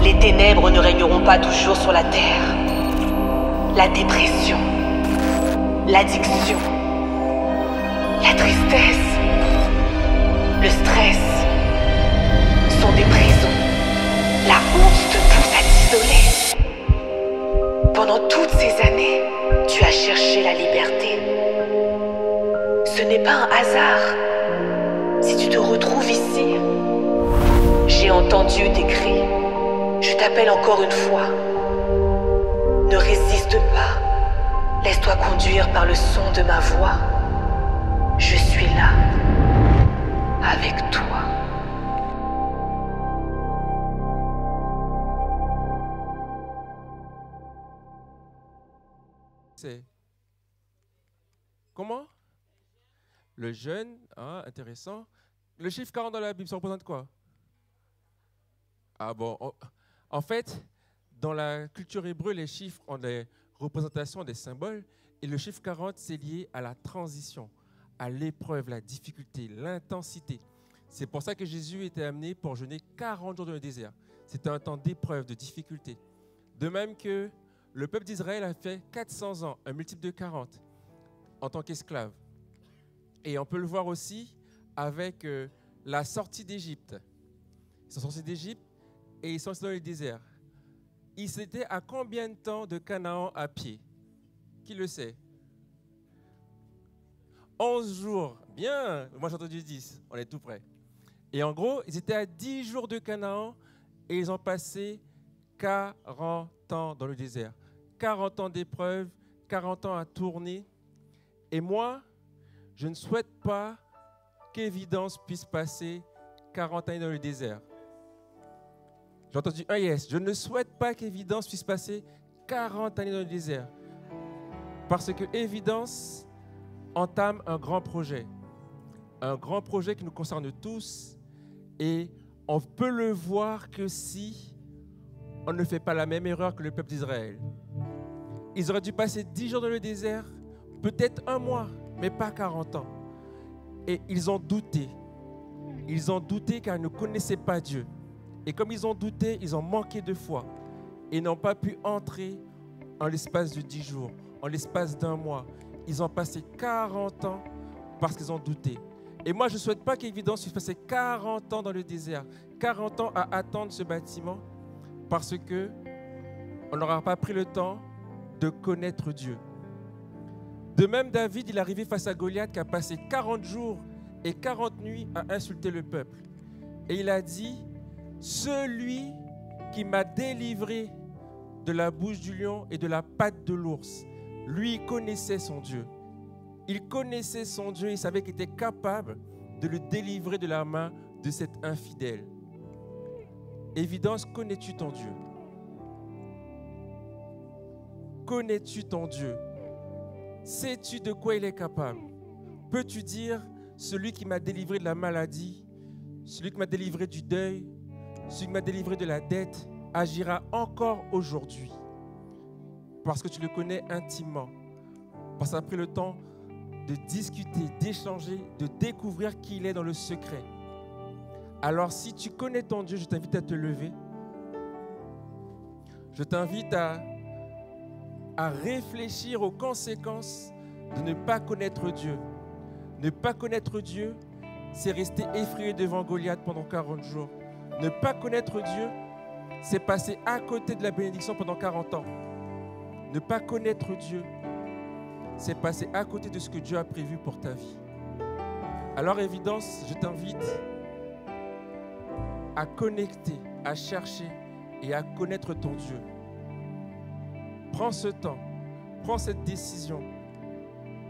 Les ténèbres ne régneront pas toujours sur la terre. La dépression, l'addiction, la tristesse, le stress sont des prisons. La honte te pousse à t'isoler. Pendant toutes ces années, tu as cherché la liberté. Ce n'est pas un hasard si tu te retrouves ici. J'ai entendu tes cris. Je t'appelle encore une fois. Ne résiste pas. Laisse-toi conduire par le son de ma voix. Je suis là, avec toi. C'est comment? Le jeûne, hein, intéressant. Le chiffre 40 dans la Bible, ça représente quoi? Ah bon, en fait, dans la culture hébreu, les chiffres ont des représentations, des symboles, et le chiffre 40, c'est lié à la transition, à l'épreuve, la difficulté, l'intensité. C'est pour ça que Jésus était amené pour jeûner 40 jours dans le désert. C'était un temps d'épreuve, de difficulté. De même que le peuple d'Israël a fait 400 ans, un multiple de 40, en tant qu'esclave. Et on peut le voir aussi avec la sortie d'Égypte. Ils sont sortis d'Égypte et ils sont dans le désert. Ils étaient à combien de temps de Canaan à pied? Qui le sait? 11 jours. Bien, moi j'ai entendu 10, on est tout près. Et en gros, ils étaient à 10 jours de Canaan et ils ont passé 40 ans dans le désert. 40 ans d'épreuve, 40 ans à tourner. Et moi, je ne souhaite pas qu'Évidence puisse passer 40 années dans le désert. J'ai entendu un yes. Je ne souhaite pas qu'Évidence puisse passer 40 années dans le désert. Parce que Évidence entame un grand projet. Un grand projet qui nous concerne tous. Et on peut le voir que si on ne fait pas la même erreur que le peuple d'Israël. Ils auraient dû passer 10 jours dans le désert, peut-être un mois, mais pas 40 ans. Et ils ont douté. Ils ont douté car ils ne connaissaient pas Dieu. Et comme ils ont douté, ils ont manqué de foi. Et n'ont pas pu entrer en l'espace de 10 jours, en l'espace d'un mois. Ils ont passé 40 ans parce qu'ils ont douté. Et moi, je ne souhaite pas qu'Évidence puisse passer 40 ans dans le désert, 40 ans à attendre ce bâtiment, parce qu'on n'aura pas pris le temps de connaître Dieu. De même, David, il est arrivé face à Goliath qui a passé 40 jours et 40 nuits à insulter le peuple. Et il a dit, « Celui qui m'a délivré de la bouche du lion et de la patte de l'ours, lui connaissait son Dieu. Il connaissait son Dieu, il savait qu'il était capable de le délivrer de la main de cet infidèle. » Évidence, connais-tu ton Dieu? Connais-tu ton Dieu? Sais-tu de quoi il est capable? Peux-tu dire, celui qui m'a délivré de la maladie, celui qui m'a délivré du deuil, celui qui m'a délivré de la dette, agira encore aujourd'hui? Parce que tu le connais intimement. Parce qu'il a pris le temps de discuter, d'échanger, de découvrir qui il est dans le secret. Alors si tu connais ton Dieu, je t'invite à te lever. Je t'invite à réfléchir aux conséquences de ne pas connaître Dieu. Ne pas connaître Dieu, c'est rester effrayé devant Goliath pendant 40 jours. Ne pas connaître Dieu, c'est passer à côté de la bénédiction pendant 40 ans. Ne pas connaître Dieu, c'est passer à côté de ce que Dieu a prévu pour ta vie. Alors, Évidence, je t'invite à connecter, à chercher et à connaître ton Dieu. Prends ce temps, prends cette décision,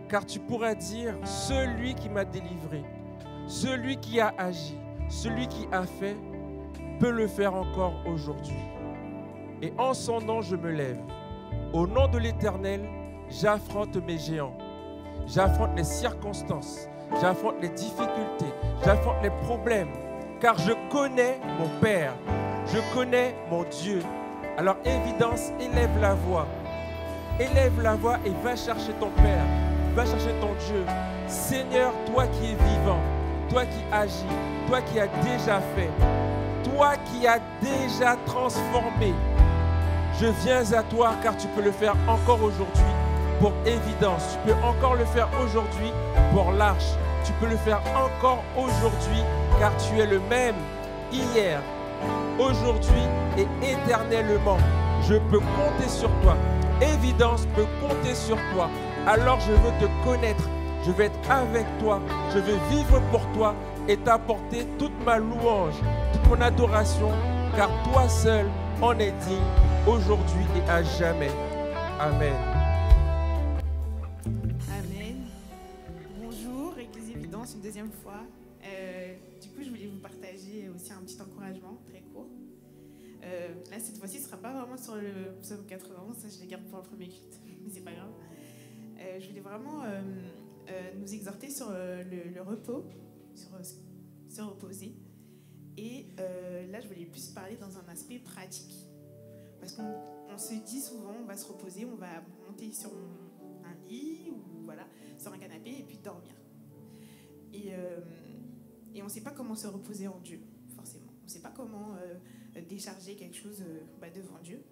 car tu pourras dire, celui qui m'a délivré, celui qui a agi, celui qui a fait, peut le faire encore aujourd'hui. Et en son nom, je me lève. Au nom de l'Éternel, j'affronte mes géants, j'affronte les circonstances, j'affronte les difficultés, j'affronte les problèmes, car je connais mon Père, je connais mon Dieu. Alors, Évidence, élève la voix et va chercher ton Père, va chercher ton Dieu. Seigneur, toi qui es vivant, toi qui agis, toi qui as déjà fait, toi toi qui as déjà transformé. Je viens à toi car tu peux le faire encore aujourd'hui pour Évidence. Tu peux encore le faire aujourd'hui pour l'Arche. Tu peux le faire encore aujourd'hui car tu es le même hier, aujourd'hui et éternellement. Je peux compter sur toi. Évidence peut compter sur toi. Alors je veux te connaître. Je vais être avec toi. Je veux vivre pour toi et t'apporter toute ma louange, toute mon adoration, car toi seul en es digne aujourd'hui et à jamais. Amen. Amen. Bonjour, Église Évidence, une deuxième fois. Du coup, je voulais vous partager aussi un petit encouragement très court. Là, cette fois-ci, ce ne sera pas vraiment sur le psaume 91, ça je les garde pour un premier culte, mais c'est pas grave. Je voulais vraiment nous exhorter sur le repos, sur se reposer. Et là, je voulais plus parler dans un aspect pratique. Parce qu'on se dit souvent, on va se reposer, on va monter sur un lit ou voilà, sur un canapé et puis dormir. Et on ne sait pas comment se reposer en Dieu, forcément. On ne sait pas comment décharger quelque chose devant Dieu.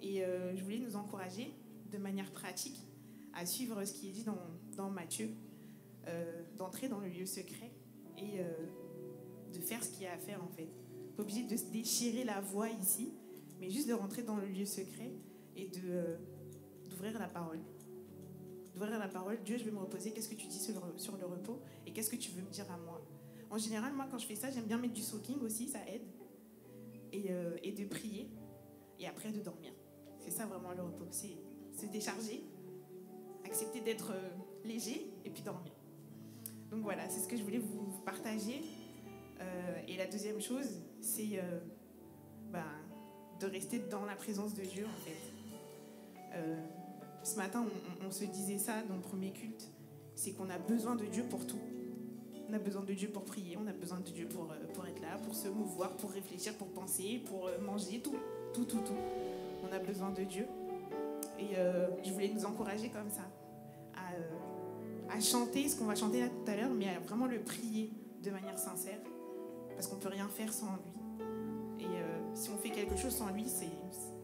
Et je voulais nous encourager de manière pratique à suivre ce qui est dit dans Matthieu, d'entrer dans le lieu secret et de faire ce qu'il y a à faire en fait. Pas obligé de se déchirer la voix ici, mais juste de rentrer dans le lieu secret et d'ouvrir la parole. D'ouvrir la parole. Dieu, je vais me reposer. Qu'est-ce que tu dis sur le repos? Et qu'est-ce que tu veux me dire à moi? En général, moi, quand je fais ça, j'aime bien mettre du soaking aussi, ça aide. Et de prier. Et après, de dormir. C'est ça vraiment le repos. C'est se décharger, accepter d'être léger et puis dormir. Donc voilà, c'est ce que je voulais vous partager. Et la deuxième chose, c'est de rester dans la présence de Dieu, en fait. Ce matin, on se disait ça dans le premier culte, c'est qu'on a besoin de Dieu pour tout. On a besoin de Dieu pour prier, on a besoin de Dieu pour être là, pour se mouvoir, pour réfléchir, pour penser, pour manger, tout. On a besoin de Dieu. Et je voulais nous encourager comme ça, à chanter ce qu'on va chanter là tout à l'heure, mais à vraiment le prier de manière sincère, parce qu'on ne peut rien faire sans lui. Et si on fait quelque chose sans lui, ça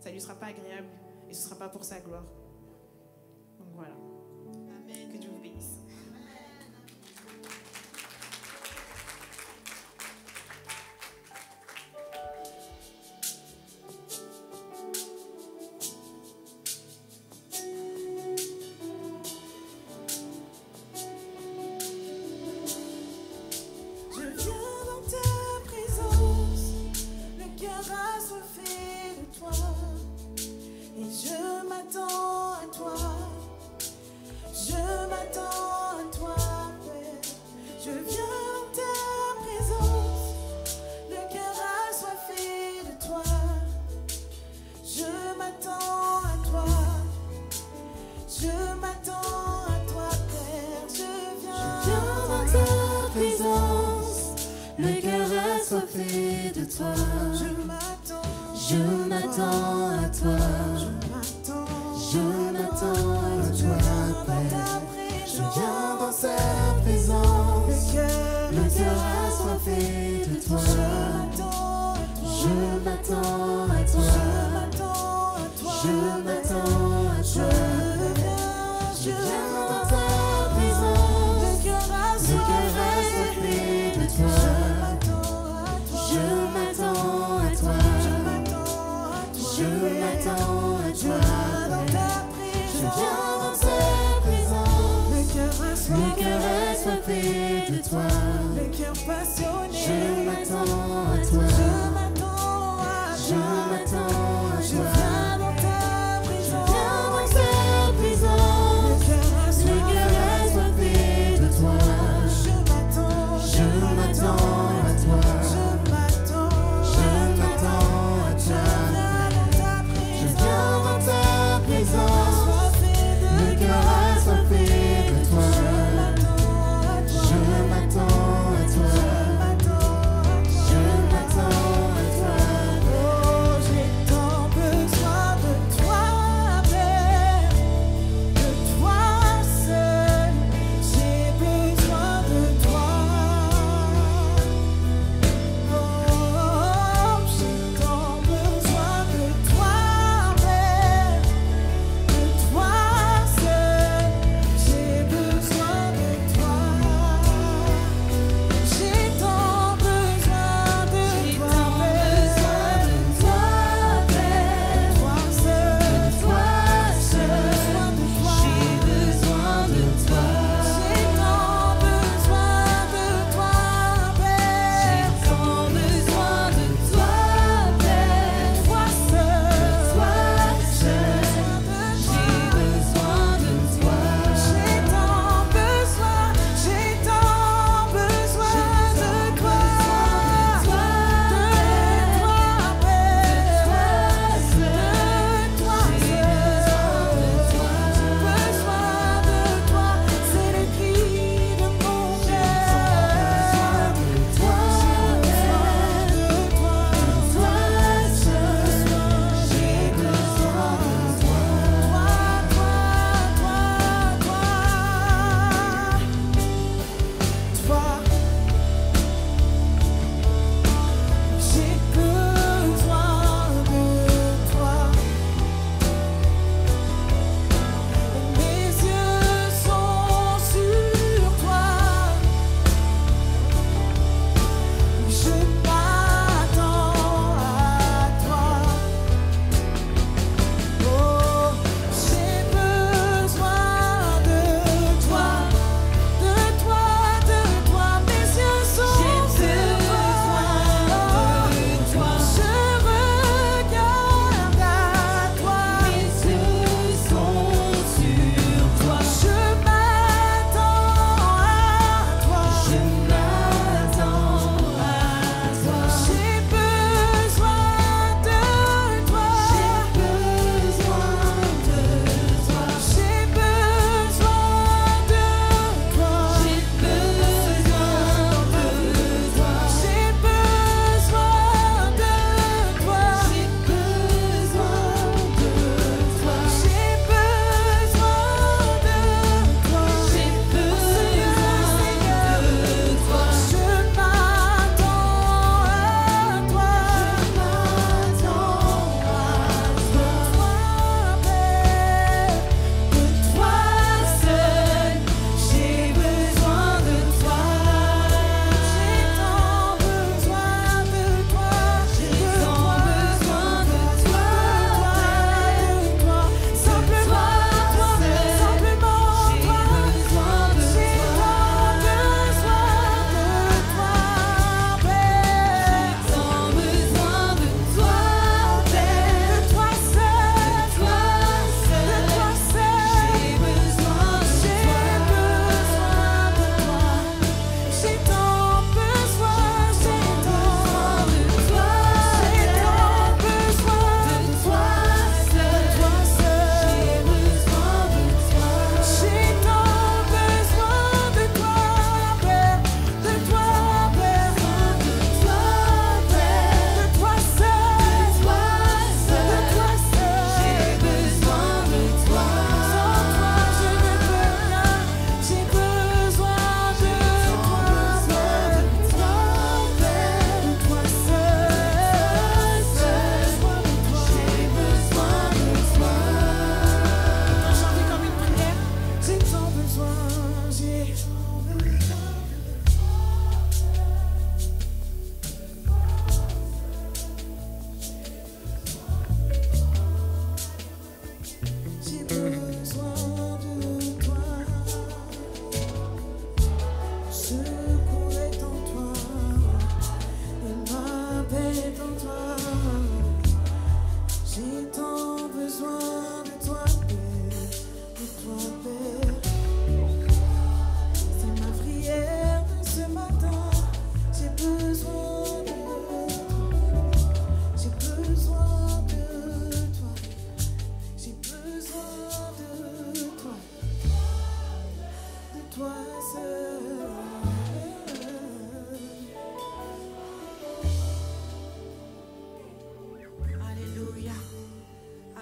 ne lui sera pas agréable et ce ne sera pas pour sa gloire. Donc voilà. Amen. Que Dieu vous bénisse. Je m'attends à toi.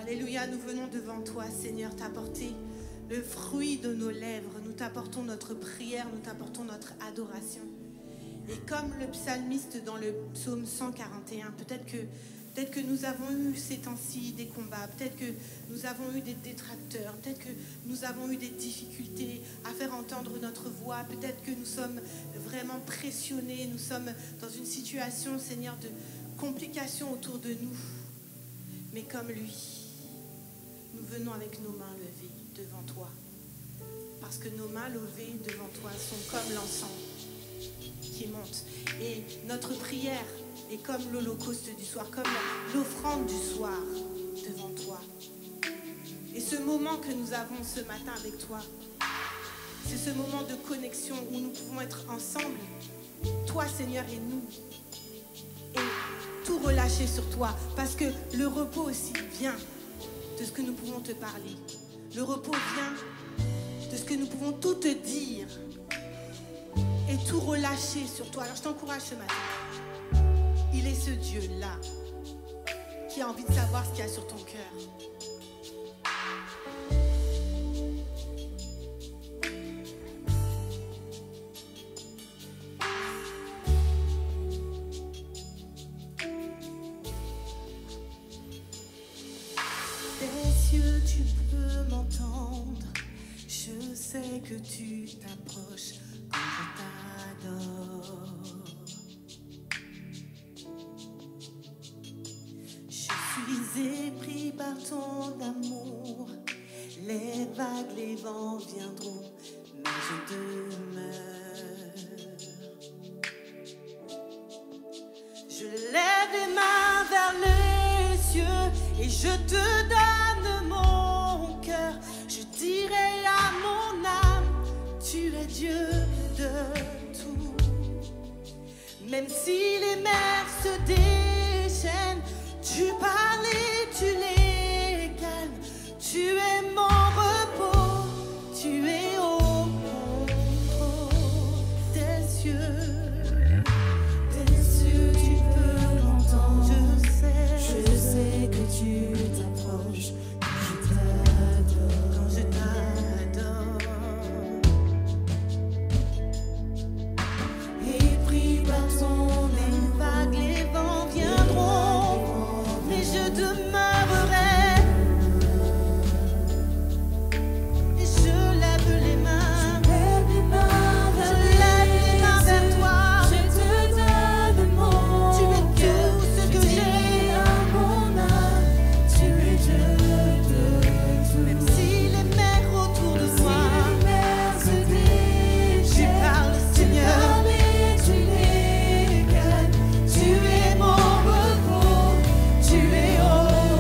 Alléluia, nous venons devant toi, Seigneur, t'apporter le fruit de nos lèvres. Nous t'apportons notre prière, nous t'apportons notre adoration. Et comme le psalmiste dans le psaume 141, peut-être que nous avons eu ces temps-ci des combats, peut-être que nous avons eu des détracteurs, peut-être que nous avons eu des difficultés à faire entendre notre voix, peut-être que nous sommes vraiment pressionnés, nous sommes dans une situation, Seigneur, de complications autour de nous. Mais comme lui, nous venons avec nos mains levées devant toi. Parce que nos mains levées devant toi sont comme l'encens qui monte. Et notre prière est comme l'holocauste du soir, comme l'offrande du soir devant toi. Et ce moment que nous avons ce matin avec toi, c'est ce moment de connexion où nous pouvons être ensemble, toi Seigneur et nous, et tout relâcher sur toi, parce que le repos aussi vient de ce que nous pouvons te parler. Le repos vient de ce que nous pouvons tout te dire et tout relâcher sur toi. Alors je t'encourage ce matin. Il est ce Dieu-là qui a envie de savoir ce qu'il y a sur ton cœur. Tu peux m'entendre, je sais que tu t'approches quand je t'adore. Je suis épris par ton amour, les vagues, les vents viendront, mais je demeure. Je lève les mains vers les cieux et je te donne mon cœur. Je dirai à mon âme, tu es Dieu de tout. Même si les mers se déchaînent, tu parles et tu les calmes. Tu es mon repos, tu es au contrôle des cieux. Tu peux m'entendre, je sais que tu t'approches. Quand je t'adore, épris par ton les vagues, les vents viendront, mais je demeurerai. Et je lève les mains, je lève les mains vers toi. Je te donne mon tu es tout ce que j'ai à mon âme. Tu es Dieu de tout. Même si les mers autour de moi se déchaînent, tu parles Seigneur, mais tu les calmes. Tu es mon repos, tu es au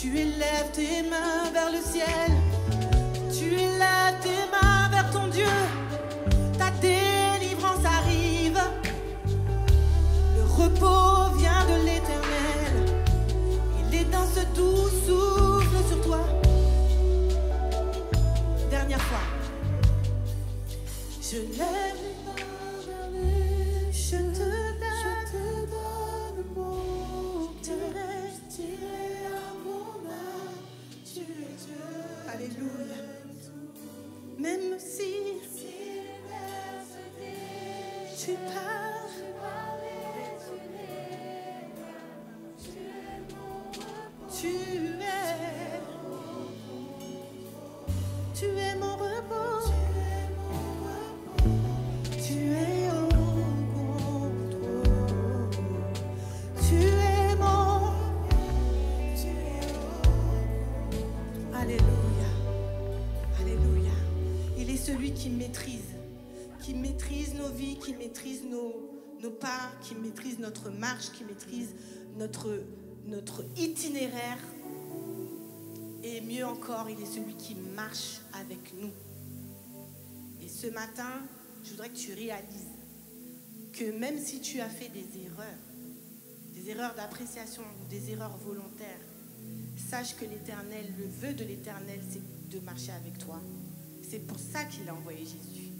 Tu élèves tes mains vers le ciel. Tu élèves tes mains vers ton Dieu. Ta délivrance arrive. Le repos vient de l'Éternel. Il est dans ce doux souffle sur toi. Dernière fois. Je lève les mains vers lui. Je te donne mon cœur. Tiré à mon âme. Tu es Dieu. Alléluia. Même si tu pars, tu es mon repos, tu es au contrôle, tu es mon, Alléluia, Alléluia. Il est celui qui maîtrise nos vies, qui maîtrise nos pas, qui maîtrise notre marche, qui maîtrise notre itinéraire. Et mieux encore, il est celui qui marche avec nous. Et ce matin, je voudrais que tu réalises que même si tu as fait des erreurs d'appréciation ou des erreurs volontaires, sache que l'Éternel, le vœu de l'Éternel, c'est de marcher avec toi. C'est pour ça qu'il a envoyé Jésus.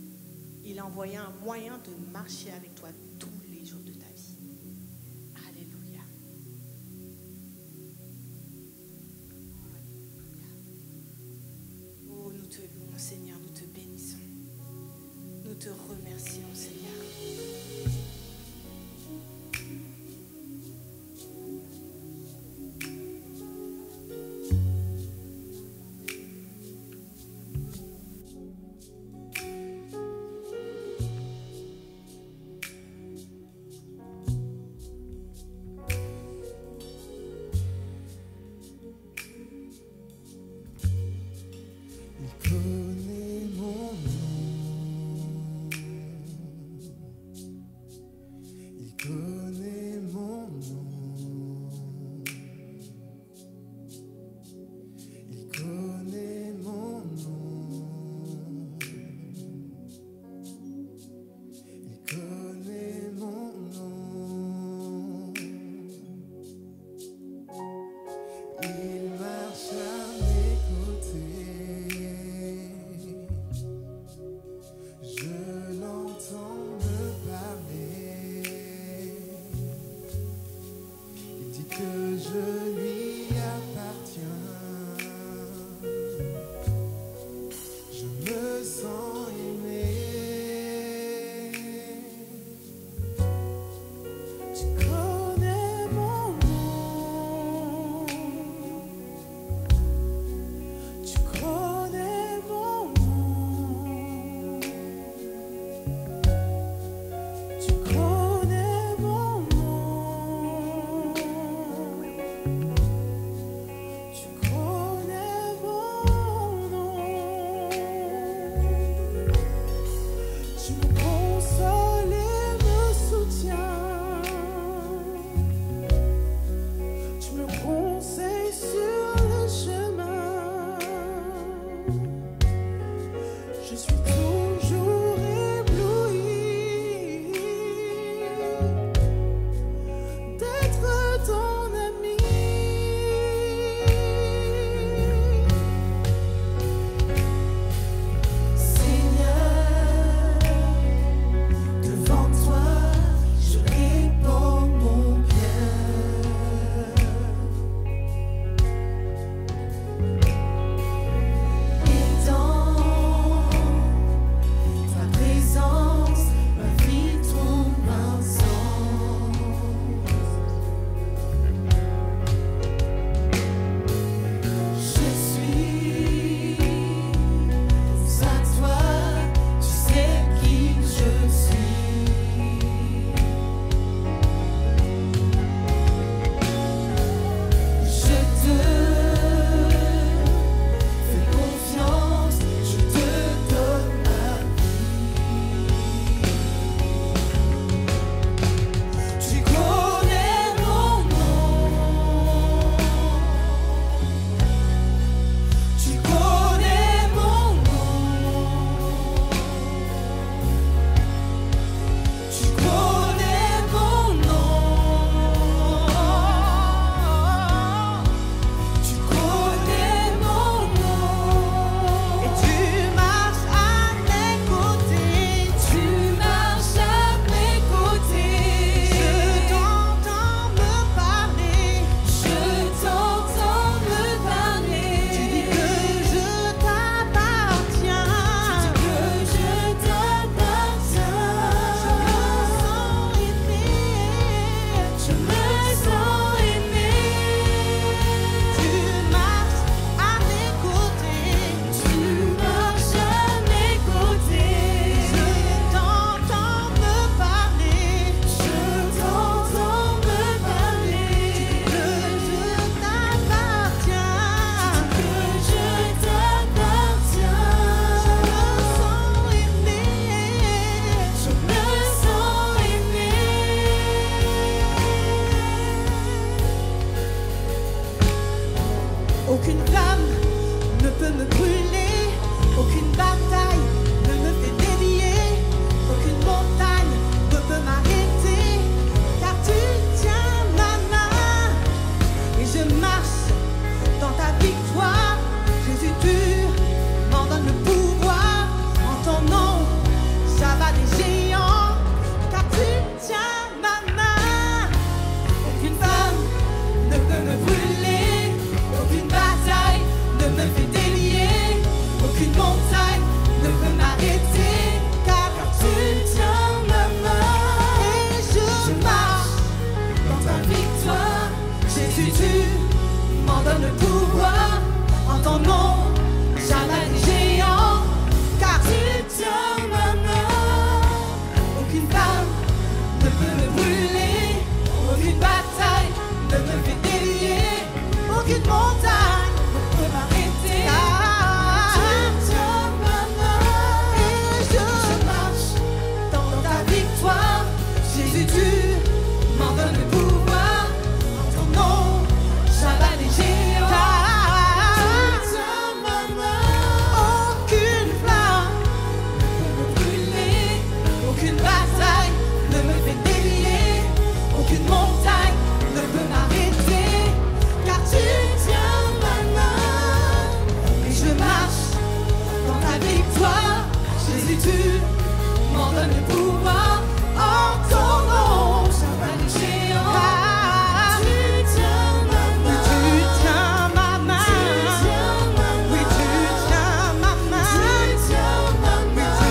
Il a envoyé un moyen de marcher avec toi tous les jours de ta vie. Alléluia. Oh, nous te louons, Seigneur, nous te bénissons. Nous te remercions, Seigneur. Aucune flamme ne peut me brûler, aucune bataille ne me fait dévier, aucune montagne ne peut m'arrêter, car tu tiens ma main et je marche dans ta victoire. Jésus, tu m'en donnes le pouvoir, en ton nom j'abats des géants, car tu tiens ma main. Aucune femme ne peut me brûler, aucune bataille ne me fait délier, aucune montagne ne peut m'arrêter, car tu tiens ma main et je marche dans ta victoire. Jésus, tu m'en donnes le pouvoir, en ton nom j'abats des géants, car tu tiens ma main. Aucune femme ne peut me brûler, aucune bataille ne me fait délier, aucune montagne ne peut m'arrêter, car tu tiens ma main et je marche dans ta victoire. Jésus, tu m'en donnes le pouvoir, en ton nom j'abats des géants, car tu tiens ma main. Aucune flamme ne peut me brûler, aucune bataille ne me fait délier, aucune montagne ne peut m'arrêter, car tu tiens ma main et je marche dans ta victoire. Jésus, tu m'en donnes le pouvoir, en ton nom j'abats les géants, car tu tiens ma main. Oui, tu tiens ma main. Oui, tu tiens ma main. Oui, tu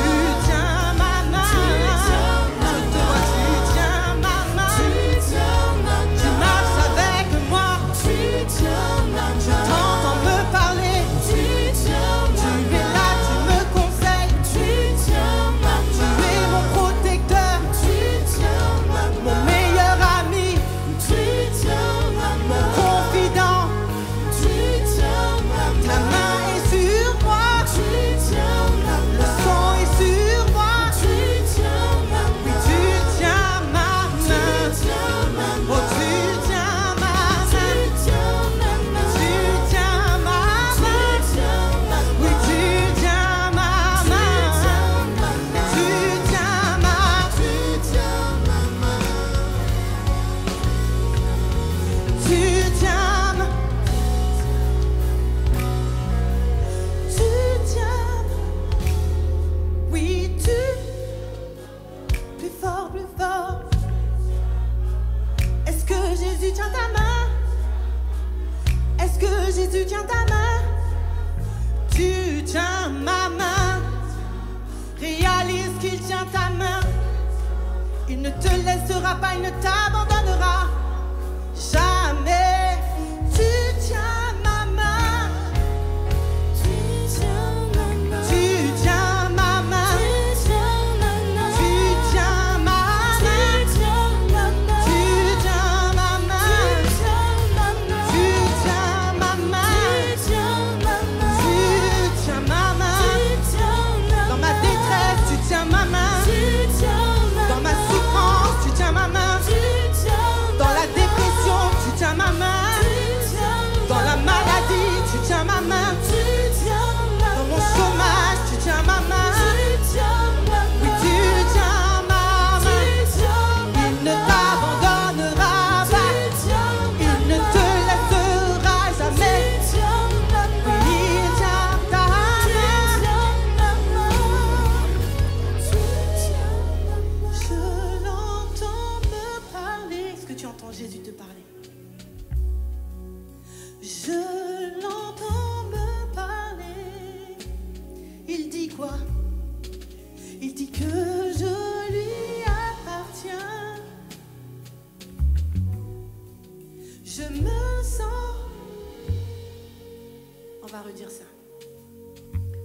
tiens ma main. Je te vois, tu tiens ma main. Tu marches avec moi. Je t'entends me parler. Tu es là, tu me conseilles. Tu es mon protecteur, mon meilleur ami, mon confident. Ta main est sur moi, le sang est sur moi. Oui, tu tiens ma main. Oh, tu tiens ma main. Tu tiens ma main. Oui, tu tiens ma main. Tu tiens ma main. Tu tiens ma. Tu tiens. Oui, tu. Plus fort, plus fort. Est-ce que Jésus tient ta main? Est-ce que Jésus tient ta main? Tu tiens ma main. Réalise qu'il tient ta main. Il ne te laissera pas, il ne t'abandonnera jamais. Tu tiens ma main. Tu tiens ma main. Tu tiens ma main. Tu tiens ma main. Tu tiens ma main. Tu tiens ma main. Tu tiens ma main. Dans ma détresse, tu tiens ma main. Dans ma souffrance, tu tiens ma main. Dans la dépression, tu tiens ma main. Dans la maladie, tu tiens ma main. Dans mon chômage, tu tiens ma main. Oui, tu tiens ma main. Il ne t'abandonnera pas. Il ne te laissera jamais. Oui, il tient ta main. Je l'entends me parler. Est-ce que tu entends Jésus te parler? Je l'entends me parler. Il dit quoi? Il dit que je lui appartiens. Je me sens. On va redire ça.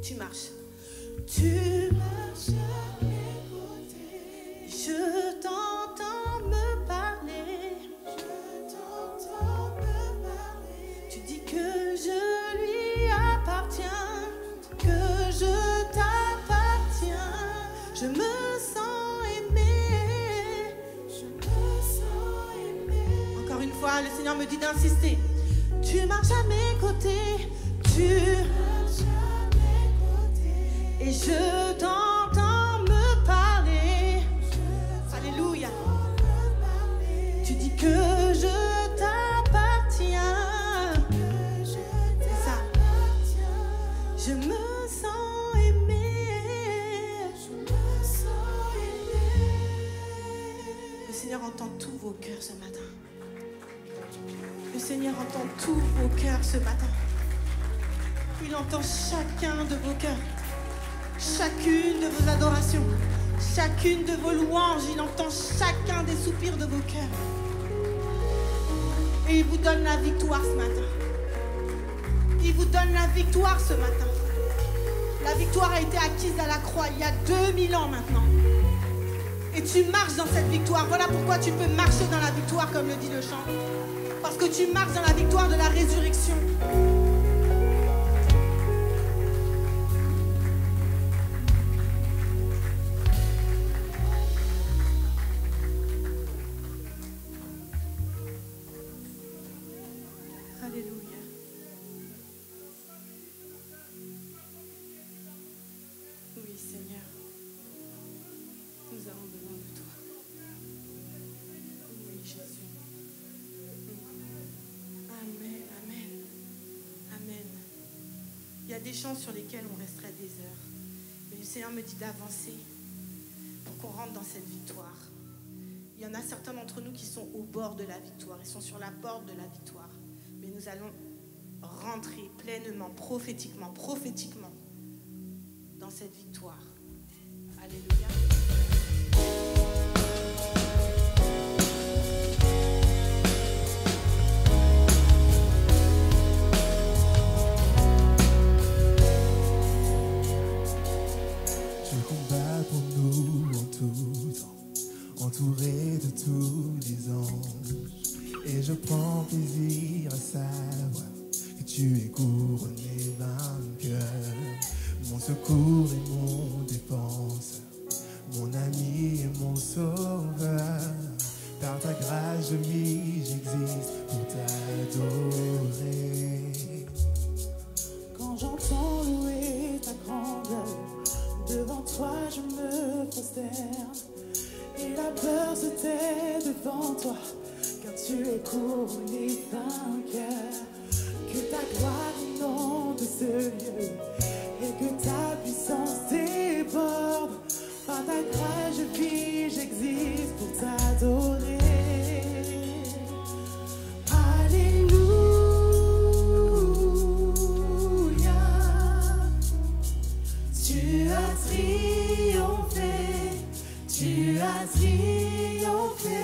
Tu marches. Tu marches à mes côtés. Je t'entends me parler. Tu dis que je lui appartiens, que je t'appartiens. Je me sens aimé. Encore une fois, le Seigneur me dit d'insister. Tu marches à mes côtés. côté, et je t'entends me parler. Alléluia. Tu dis que je t'appartiens. C'est ça. Je me sens aimé. Le Seigneur entend tous vos cœurs ce matin. Le Seigneur entend tous vos cœurs ce matin. Il entend chacun de vos cœurs, chacune de vos adorations, chacune de vos louanges. Il entend chacun des soupirs de vos cœurs. Et il vous donne la victoire ce matin. Il vous donne la victoire ce matin. La victoire a été acquise à la croix il y a 2000 ans maintenant. Et tu marches dans cette victoire. Voilà pourquoi tu peux marcher dans la victoire, comme le dit le chant. Parce que tu marches dans la victoire de la résurrection. Alléluia. Oui, Seigneur. Nous avons besoin de toi. Oui, Jésus. Amen, amen, amen. Il y a des chants sur lesquels on resterait des heures. Mais le Seigneur me dit d'avancer pour qu'on rentre dans cette victoire. Il y en a certains d'entre nous qui sont au bord de la victoire. Ils sont sur la porte de la victoire. Mais nous allons rentrer pleinement, prophétiquement dans cette victoire. Alléluia. Entouré de tous les anges, et je prends plaisir à savoir que tu es couronné vainqueur, mon secours et mon défenseur, mon ami et mon sauveur. Par ta grâce je vis, j'existe pour t'adorer. Quand j'entends louer ta grandeur, devant toi je me prosterne. Et la peur se tait devant toi, car tu es couronné vainqueur. Que ta gloire inonde ce lieu, et que ta puissance déborde. Par ta grâce je vis, j'existe pour t'adorer. Alléluia. Tu as triomphé. Tu as triomphé,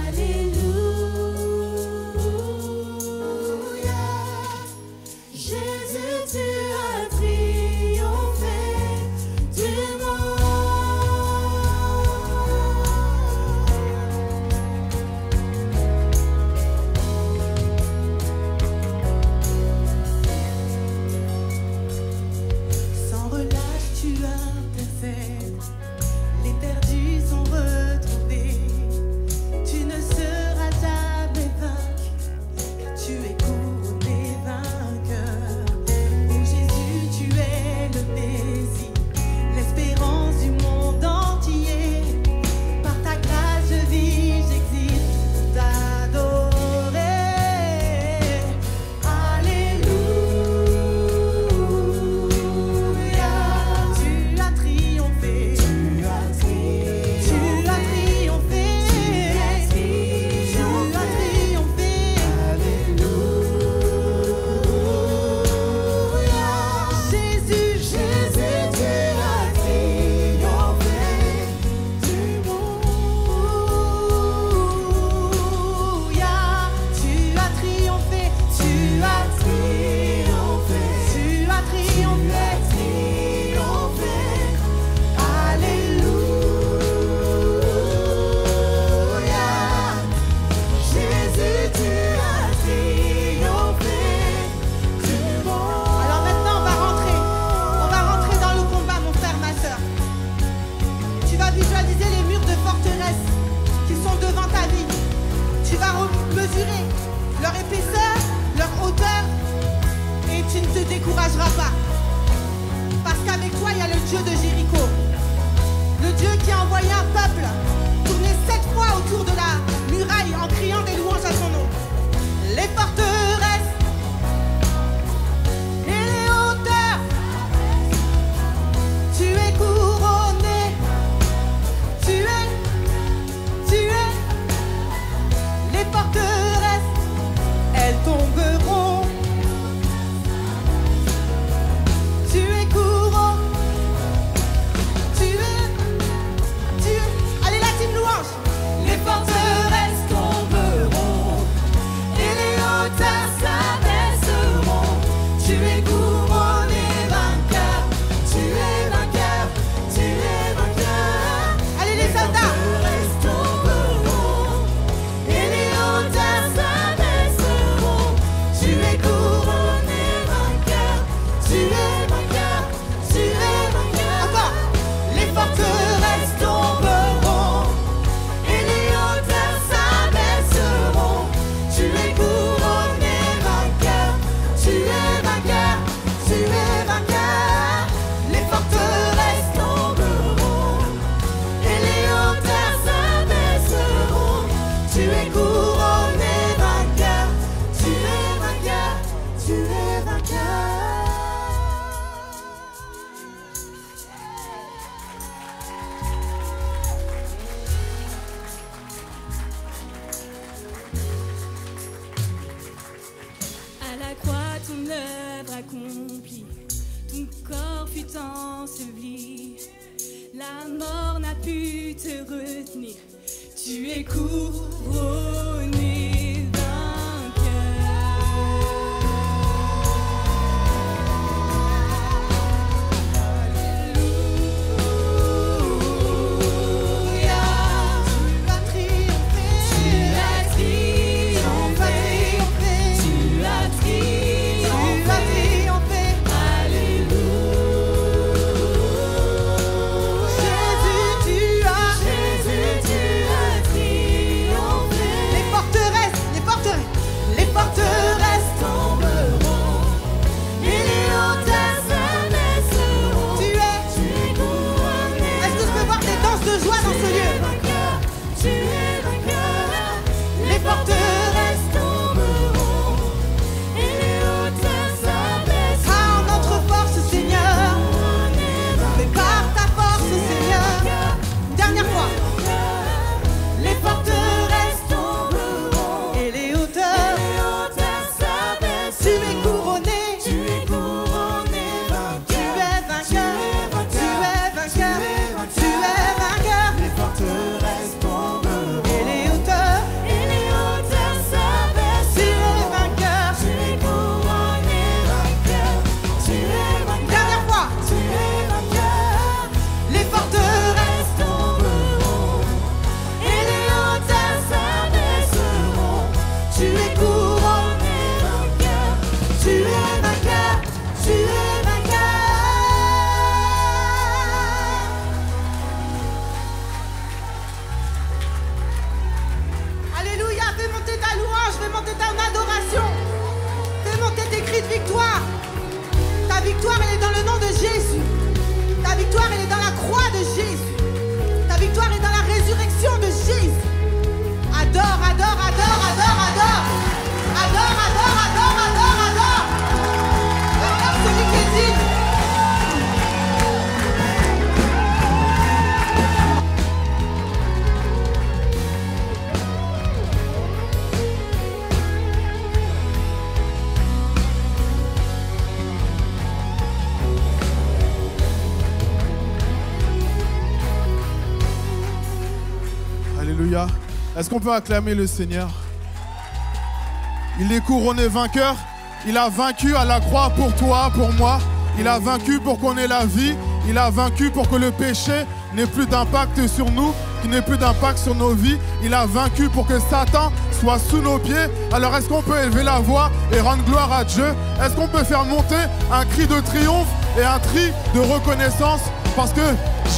alléluia. Jésus, tu À la croix, ton œuvre accomplie, ton corps fut enseveli. La mort n'a pu te retenir, tu es couronné vainqueur. Alléluia, tu as triomphé, tu as triomphé, tu as triomphé, alléluia. Jésus, tu as triomphé. Les forteresses tomberont et les hauteurs s'abaisseront. Tu es couronné. Est-ce que je peux voir des danses de joie dans ce lieu? Tu es vainqueur. Les forteresses tomberont et les hauteurs s'abaisseront. Par notre force, Seigneur, mais par ta force, Seigneur. Dernière fois. Les forteresses tomberont et les hauteurs s'abaisseront. Tu es couronné, vainqueur. Tu es vainqueur, tu es vainqueur, tu es vainqueur. Les forteresses tomberont Et les hauteurs s'abaissent. Tu es vainqueur, tu es couronné, vainqueur. Tu es vainqueur. Dernière fois. Tu es vainqueur. Les forteresses tomberont et les hauteurs s'abaisseront. Tu es couronné, vainqueur. Tu es vainqueur. Tu es vainqueur. Alléluia, fais monter ta louange, fais monter ta adoration, fais monter tes cris de victoire. Ta victoire, elle est dans le nom de Jésus. Ta victoire, elle est dans la croix de Jésus. Ta victoire est dans la résurrection de Jésus. Adore, adore, adore, adore, adore. Adore, adore, adore, adore, adore. Adore celui qui est digne. Alléluia. Est-ce qu'on peut acclamer le Seigneur? Il est couronné vainqueur. Il a vaincu à la croix pour toi, pour moi. Il a vaincu pour qu'on ait la vie. Il a vaincu pour que le péché n'ait plus d'impact sur nous, qu'il n'ait plus d'impact sur nos vies. Il a vaincu pour que Satan soit sous nos pieds. Alors est-ce qu'on peut élever la voix et rendre gloire à Dieu? Est-ce qu'on peut faire monter un cri de triomphe et un cri de reconnaissance? Parce que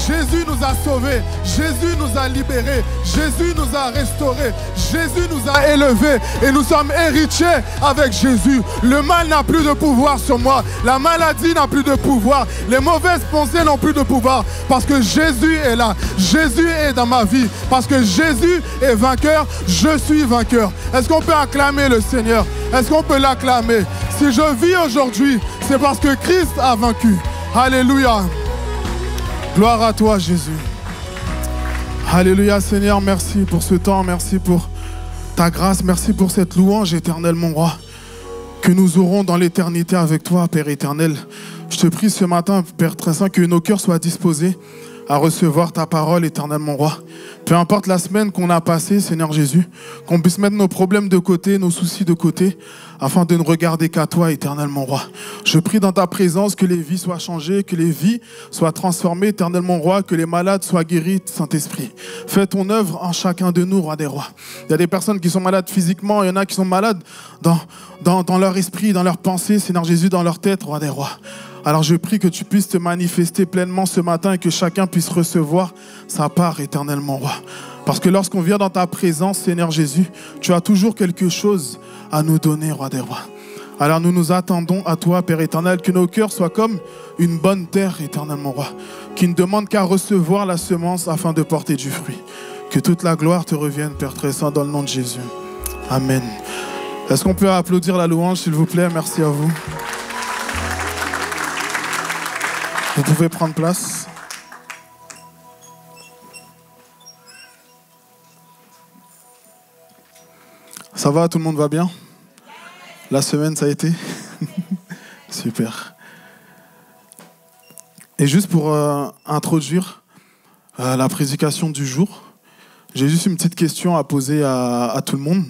Jésus nous a sauvés, Jésus nous a libérés, Jésus nous a restaurés, Jésus nous a élevés et nous sommes héritiers avec Jésus. Le mal n'a plus de pouvoir sur moi, la maladie n'a plus de pouvoir, les mauvaises pensées n'ont plus de pouvoir parce que Jésus est là, Jésus est dans ma vie, parce que Jésus est vainqueur, je suis vainqueur. Est-ce qu'on peut acclamer le Seigneur? Est-ce qu'on peut l'acclamer? Si je vis aujourd'hui, c'est parce que Christ a vaincu. Alléluia. Gloire à toi, Jésus. Alléluia, Seigneur, merci pour ce temps, merci pour ta grâce, merci pour cette louange éternelle, mon roi, que nous aurons dans l'éternité avec toi, Père éternel. Je te prie ce matin, Père très saint, que nos cœurs soient disposés à recevoir ta parole, éternel, mon roi. Peu importe la semaine qu'on a passée, Seigneur Jésus, qu'on puisse mettre nos problèmes de côté, nos soucis de côté, afin de ne regarder qu'à toi, éternel, mon roi. Je prie dans ta présence que les vies soient changées, que les vies soient transformées, éternel, mon roi, que les malades soient guéris, Saint-Esprit. Fais ton œuvre en chacun de nous, roi des rois. Il y a des personnes qui sont malades physiquement, il y en a qui sont malades dans leur esprit, dans leur pensée, Seigneur Jésus, dans leur tête, roi des rois. Alors je prie que tu puisses te manifester pleinement ce matin et que chacun puisse recevoir sa part, éternel, mon roi. Parce que lorsqu'on vient dans ta présence, Seigneur Jésus, tu as toujours quelque chose à nous donner, roi des rois. Alors nous nous attendons à toi, Père éternel, que nos cœurs soient comme une bonne terre, éternel, mon roi, qui ne demande qu'à recevoir la semence afin de porter du fruit. Que toute la gloire te revienne, Père très saint, dans le nom de Jésus. Amen. Est-ce qu'on peut applaudir la louange, s'il vous plaît? Merci à vous. Vous pouvez prendre place. Ça va, tout le monde va bien? La semaine, ça a été super. Et juste pour introduire la prédication du jour, j'ai juste une petite question à poser à tout le monde.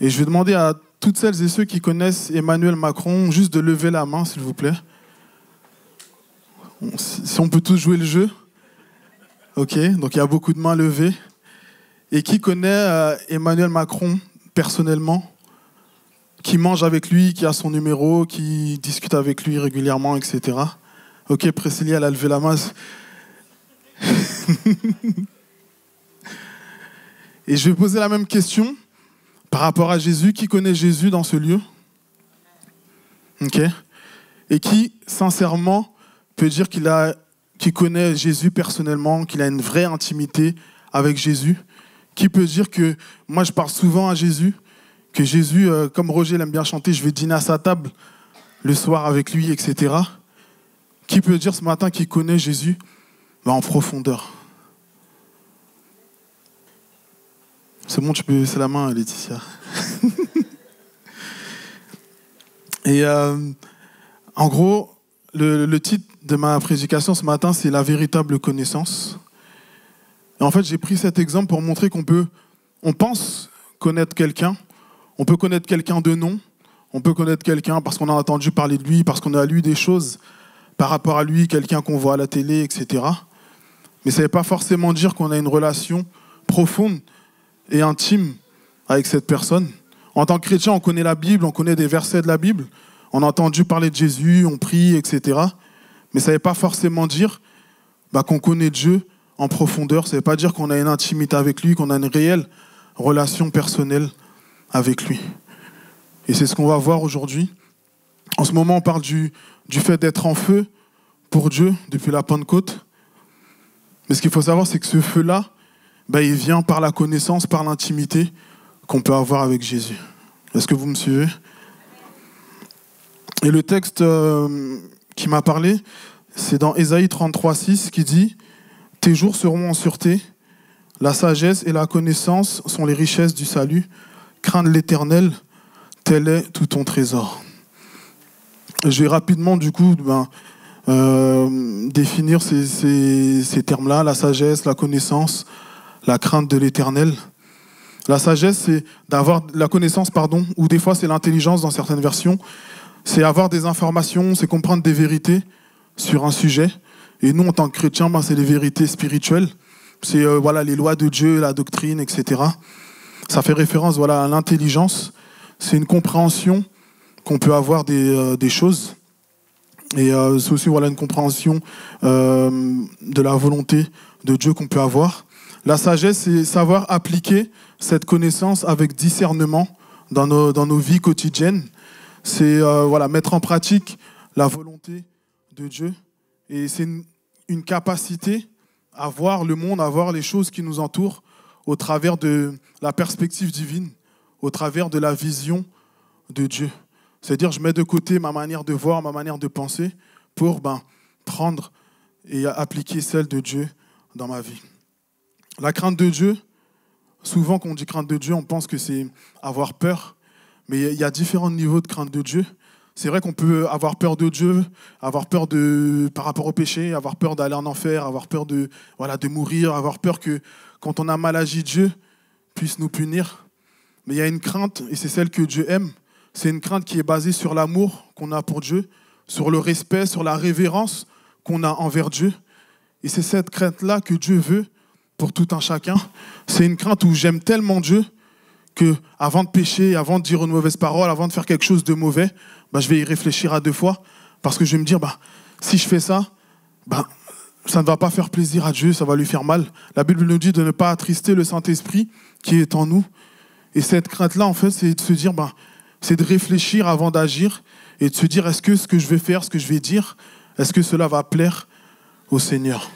Et je vais demander à toutes celles et ceux qui connaissent Emmanuel Macron juste de lever la main, s'il vous plaît. Si on peut tous jouer le jeu. Ok, donc il y a beaucoup de mains levées. Et qui connaît Emmanuel Macron personnellement? Qui mange avec lui, qui a son numéro, qui discute avec lui régulièrement, etc. Ok, Priscilla, elle a levé la main. Et je vais poser la même question par rapport à Jésus. Qui connaît Jésus dans ce lieu? Ok. Et qui, sincèrement, peut dire qu'il connaît Jésus personnellement, qu'il a une vraie intimité avec Jésus? Qui peut dire que, moi je parle souvent à Jésus, que Jésus, comme Roger l'aime bien chanter, je vais dîner à sa table le soir avec lui, etc. Qui peut dire ce matin qu'il connaît Jésus en profondeur? C'est bon, tu peux baisser la main, Laetitia. Et en gros, le titre de ma prédication ce matin, c'est la véritable connaissance. Et en fait, j'ai pris cet exemple pour montrer on pense connaître quelqu'un, on peut connaître quelqu'un de nom, on peut connaître quelqu'un parce qu'on a entendu parler de lui, parce qu'on a lu des choses par rapport à lui, quelqu'un qu'on voit à la télé, etc. Mais ça ne veut pas forcément dire qu'on a une relation profonde et intime avec cette personne. En tant que chrétien, on connaît la Bible, on connaît des versets de la Bible, on a entendu parler de Jésus, on prie, etc. Mais ça ne veut pas forcément dire qu'on connaît Dieu en profondeur. Ça ne veut pas dire qu'on a une intimité avec lui, qu'on a une réelle relation personnelle avec lui. Et c'est ce qu'on va voir aujourd'hui. En ce moment, on parle du fait d'être en feu pour Dieu depuis la Pentecôte. Mais ce qu'il faut savoir, c'est que ce feu-là, il vient par la connaissance, par l'intimité qu'on peut avoir avec Jésus. Est-ce que vous me suivez? Et le texte qui m'a parlé, c'est dans Ésaïe 33:6 qui dit « Tes jours seront en sûreté, la sagesse et la connaissance sont les richesses du salut. Craindre l'Éternel, tel est tout ton trésor. » Je vais rapidement, du coup, définir ces termes-là, la sagesse, la connaissance, la crainte de l'Éternel. La sagesse, c'est d'avoir la connaissance, ou des fois c'est l'intelligence dans certaines versions. C'est avoir des informations, c'est comprendre des vérités sur un sujet. Et nous, en tant que chrétiens, c'est les vérités spirituelles. C'est les lois de Dieu, la doctrine, etc. Ça fait référence à l'intelligence. C'est une compréhension qu'on peut avoir des choses. Et c'est aussi une compréhension de la volonté de Dieu qu'on peut avoir. La sagesse, c'est savoir appliquer cette connaissance avec discernement dans nos vies quotidiennes. C'est mettre en pratique la volonté de Dieu. Et c'est une capacité à voir le monde, à voir les choses qui nous entourent au travers de la perspective divine, au travers de la vision de Dieu. C'est-à-dire, je mets de côté ma manière de voir, ma manière de penser pour prendre et appliquer celle de Dieu dans ma vie. La crainte de Dieu, souvent quand on dit crainte de Dieu, on pense que c'est avoir peur, mais il y a différents niveaux de crainte de Dieu. C'est vrai qu'on peut avoir peur de Dieu, avoir peur par rapport au péché, avoir peur d'aller en enfer, avoir peur de mourir, avoir peur que quand on a mal agi, Dieu puisse nous punir. Mais il y a une crainte, et c'est celle que Dieu aime. C'est une crainte qui est basée sur l'amour qu'on a pour Dieu, sur le respect, sur la révérence qu'on a envers Dieu. Et c'est cette crainte-là que Dieu veut pour tout un chacun. C'est une crainte où j'aime tellement Dieu que avant de pécher, avant de dire une mauvaise parole, avant de faire quelque chose de mauvais, je vais y réfléchir à deux fois parce que je vais me dire, si je fais ça, ça ne va pas faire plaisir à Dieu, ça va lui faire mal. La Bible nous dit de ne pas attrister le Saint-Esprit qui est en nous. Et cette crainte-là, en fait, c'est de se dire, c'est de réfléchir avant d'agir et de se dire, est-ce que ce que je vais faire, ce que je vais dire, est-ce que cela va plaire au Seigneur?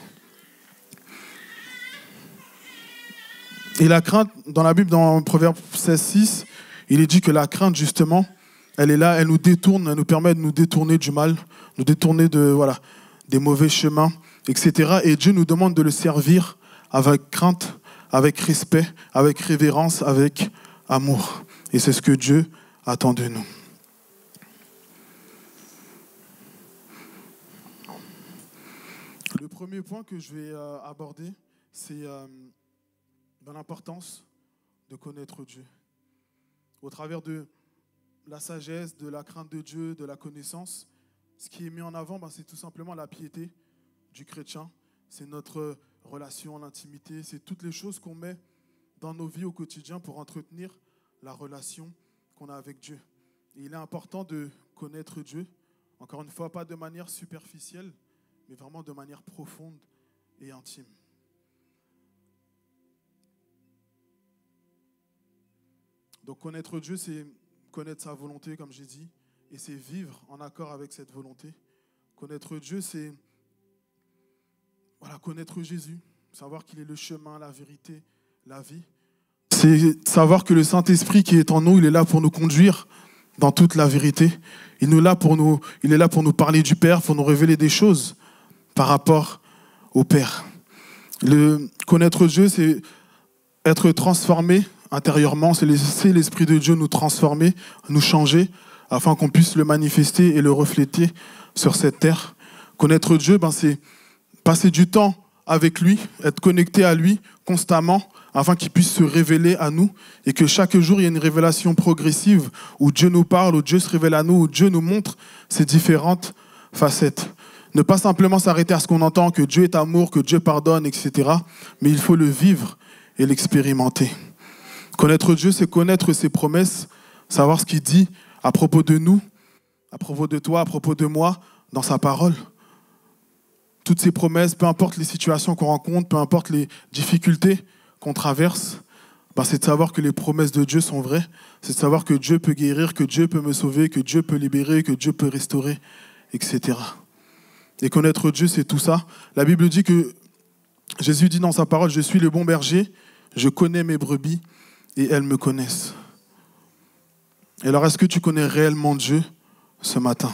Et la crainte, dans la Bible, dans Proverbe 16:6, il est dit que la crainte, justement, elle est là, elle nous détourne, elle nous permet de nous détourner du mal, nous détourner des mauvais chemins, etc. Et Dieu nous demande de le servir avec crainte, avec respect, avec révérence, avec amour. Et c'est ce que Dieu attend de nous. Le premier point que je vais aborder, c'est dans l'importance de connaître Dieu. Au travers de la sagesse, de la crainte de Dieu, de la connaissance, ce qui est mis en avant, c'est tout simplement la piété du chrétien. C'est notre relation, l'intimité, c'est toutes les choses qu'on met dans nos vies au quotidien pour entretenir la relation qu'on a avec Dieu. Et il est important de connaître Dieu, encore une fois, pas de manière superficielle, mais vraiment de manière profonde et intime. Donc connaître Dieu, c'est connaître sa volonté, comme j'ai dit, et c'est vivre en accord avec cette volonté. Connaître Dieu, c'est connaître Jésus, savoir qu'il est le chemin, la vérité, la vie. C'est savoir que le Saint-Esprit qui est en nous, il est là pour nous conduire dans toute la vérité. Il est là pour nous parler du Père, pour nous révéler des choses par rapport au Père. Connaître Dieu, c'est être transformé intérieurement, c'est laisser l'Esprit de Dieu nous transformer, nous changer, afin qu'on puisse le manifester et le refléter sur cette terre. Connaître Dieu, c'est passer du temps avec lui, être connecté à lui constamment, afin qu'il puisse se révéler à nous, et que chaque jour, il y ait une révélation progressive, où Dieu nous parle, où Dieu se révèle à nous, où Dieu nous montre ses différentes facettes. Ne pas simplement s'arrêter à ce qu'on entend, que Dieu est amour, que Dieu pardonne, etc. Mais il faut le vivre et l'expérimenter. Connaître Dieu, c'est connaître ses promesses, savoir ce qu'il dit à propos de nous, à propos de toi, à propos de moi, dans sa parole. Toutes ces promesses, peu importe les situations qu'on rencontre, peu importe les difficultés qu'on traverse, c'est de savoir que les promesses de Dieu sont vraies, c'est de savoir que Dieu peut guérir, que Dieu peut me sauver, que Dieu peut libérer, que Dieu peut restaurer, etc. Et connaître Dieu, c'est tout ça. La Bible dit que Jésus dit dans sa parole, « Je suis le bon berger, je connais mes brebis et elles me connaissent. » Et alors, est-ce que tu connais réellement Dieu ce matin?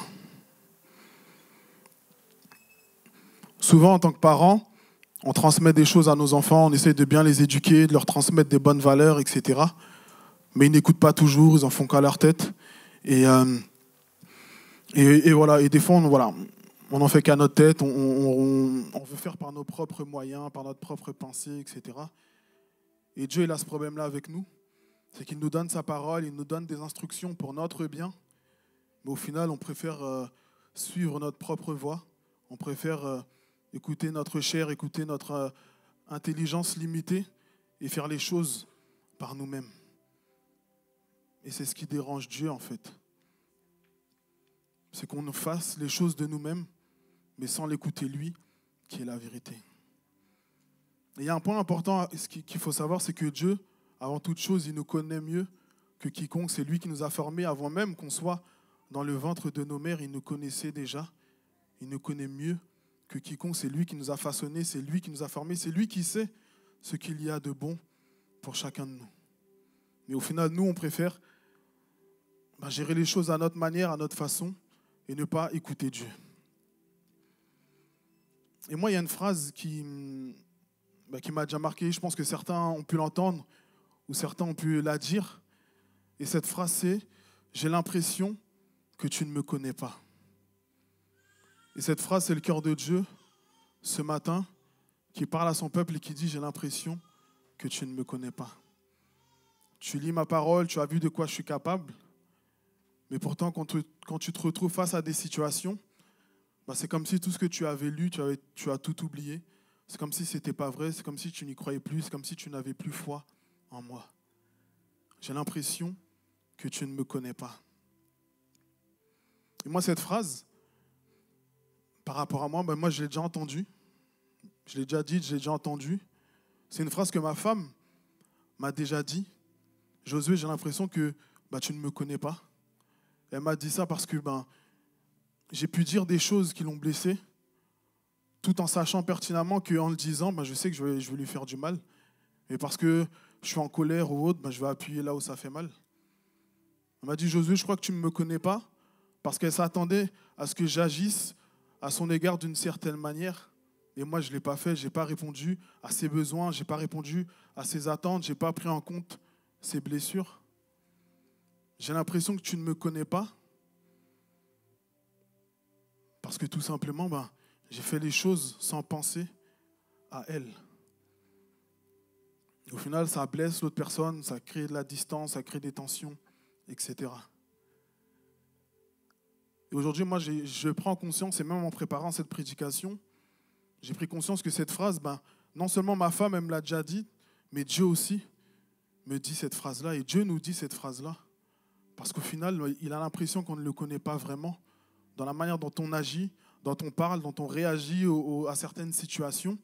Souvent, en tant que parents, on transmet des choses à nos enfants, on essaie de bien les éduquer, de leur transmettre des bonnes valeurs, etc. Mais ils n'écoutent pas toujours, ils en font qu'à leur tête. Et voilà. Et des fois, on n'en fait qu'à notre tête, on veut faire par nos propres moyens, par notre propre pensée, etc. Et Dieu, il a ce problème-là avec nous. C'est qu'il nous donne sa parole, il nous donne des instructions pour notre bien. Mais au final, on préfère suivre notre propre voie. On préfère écouter notre chair, écouter notre intelligence limitée et faire les choses par nous-mêmes. Et c'est ce qui dérange Dieu, en fait. C'est qu'on fasse les choses de nous-mêmes, mais sans l'écouter lui, qui est la vérité. Et il y a un point important qu'il faut savoir, c'est que Dieu, avant toute chose, il nous connaît mieux que quiconque. C'est lui qui nous a formés avant même qu'on soit dans le ventre de nos mères. Il nous connaissait déjà. Il nous connaît mieux que quiconque. C'est lui qui nous a façonnés, c'est lui qui nous a formés, c'est lui qui sait ce qu'il y a de bon pour chacun de nous. Mais au final, nous, on préfère gérer les choses à notre manière, à notre façon, et ne pas écouter Dieu. Et moi, il y a une phrase qui m'a déjà marqué. Je pense que certains ont pu l'entendre ou certains ont pu la dire. Et cette phrase, c'est « J'ai l'impression que tu ne me connais pas ». Et cette phrase, c'est le cœur de Dieu, ce matin, qui parle à son peuple et qui dit « J'ai l'impression que tu ne me connais pas. Tu lis ma parole, tu as vu de quoi je suis capable, mais pourtant, quand tu te retrouves face à des situations, c'est comme si tout ce que tu avais lu, tu as tout oublié. C'est comme si ce n'était pas vrai, c'est comme si tu n'y croyais plus, c'est comme si tu n'avais plus foi en moi. J'ai l'impression que tu ne me connais pas. » Et moi, cette phrase, par rapport à moi, moi je l'ai déjà entendue. Je l'ai déjà dite, je l'ai déjà entendue. C'est une phrase que ma femme m'a déjà dit. « Josué, j'ai l'impression que tu ne me connais pas. » Elle m'a dit ça parce que j'ai pu dire des choses qui l'ont blessée, tout en sachant pertinemment qu'en le disant, je sais que je vais lui faire du mal. Et parce que je suis en colère ou autre, je vais appuyer là où ça fait mal. Elle m'a dit, Josué, je crois que tu ne me connais pas, parce qu'elle s'attendait à ce que j'agisse à son égard d'une certaine manière. Et moi, je ne l'ai pas fait, je n'ai pas répondu à ses besoins, je n'ai pas répondu à ses attentes, je n'ai pas pris en compte ses blessures. j'ai l'impression que tu ne me connais pas. Parce que tout simplement, j'ai fait les choses sans penser à elle. Au final, ça blesse l'autre personne, ça crée de la distance, ça crée des tensions, etc. Et aujourd'hui, moi, je prends conscience, et même en préparant cette prédication, j'ai pris conscience que cette phrase, non seulement ma femme, elle me l'a déjà dit, mais Dieu aussi me dit cette phrase-là, et Dieu nous dit cette phrase-là. Parce qu'au final, il a l'impression qu'on ne le connaît pas vraiment, dans la manière dont on agit, dont on parle, dont on réagit à certaines situations,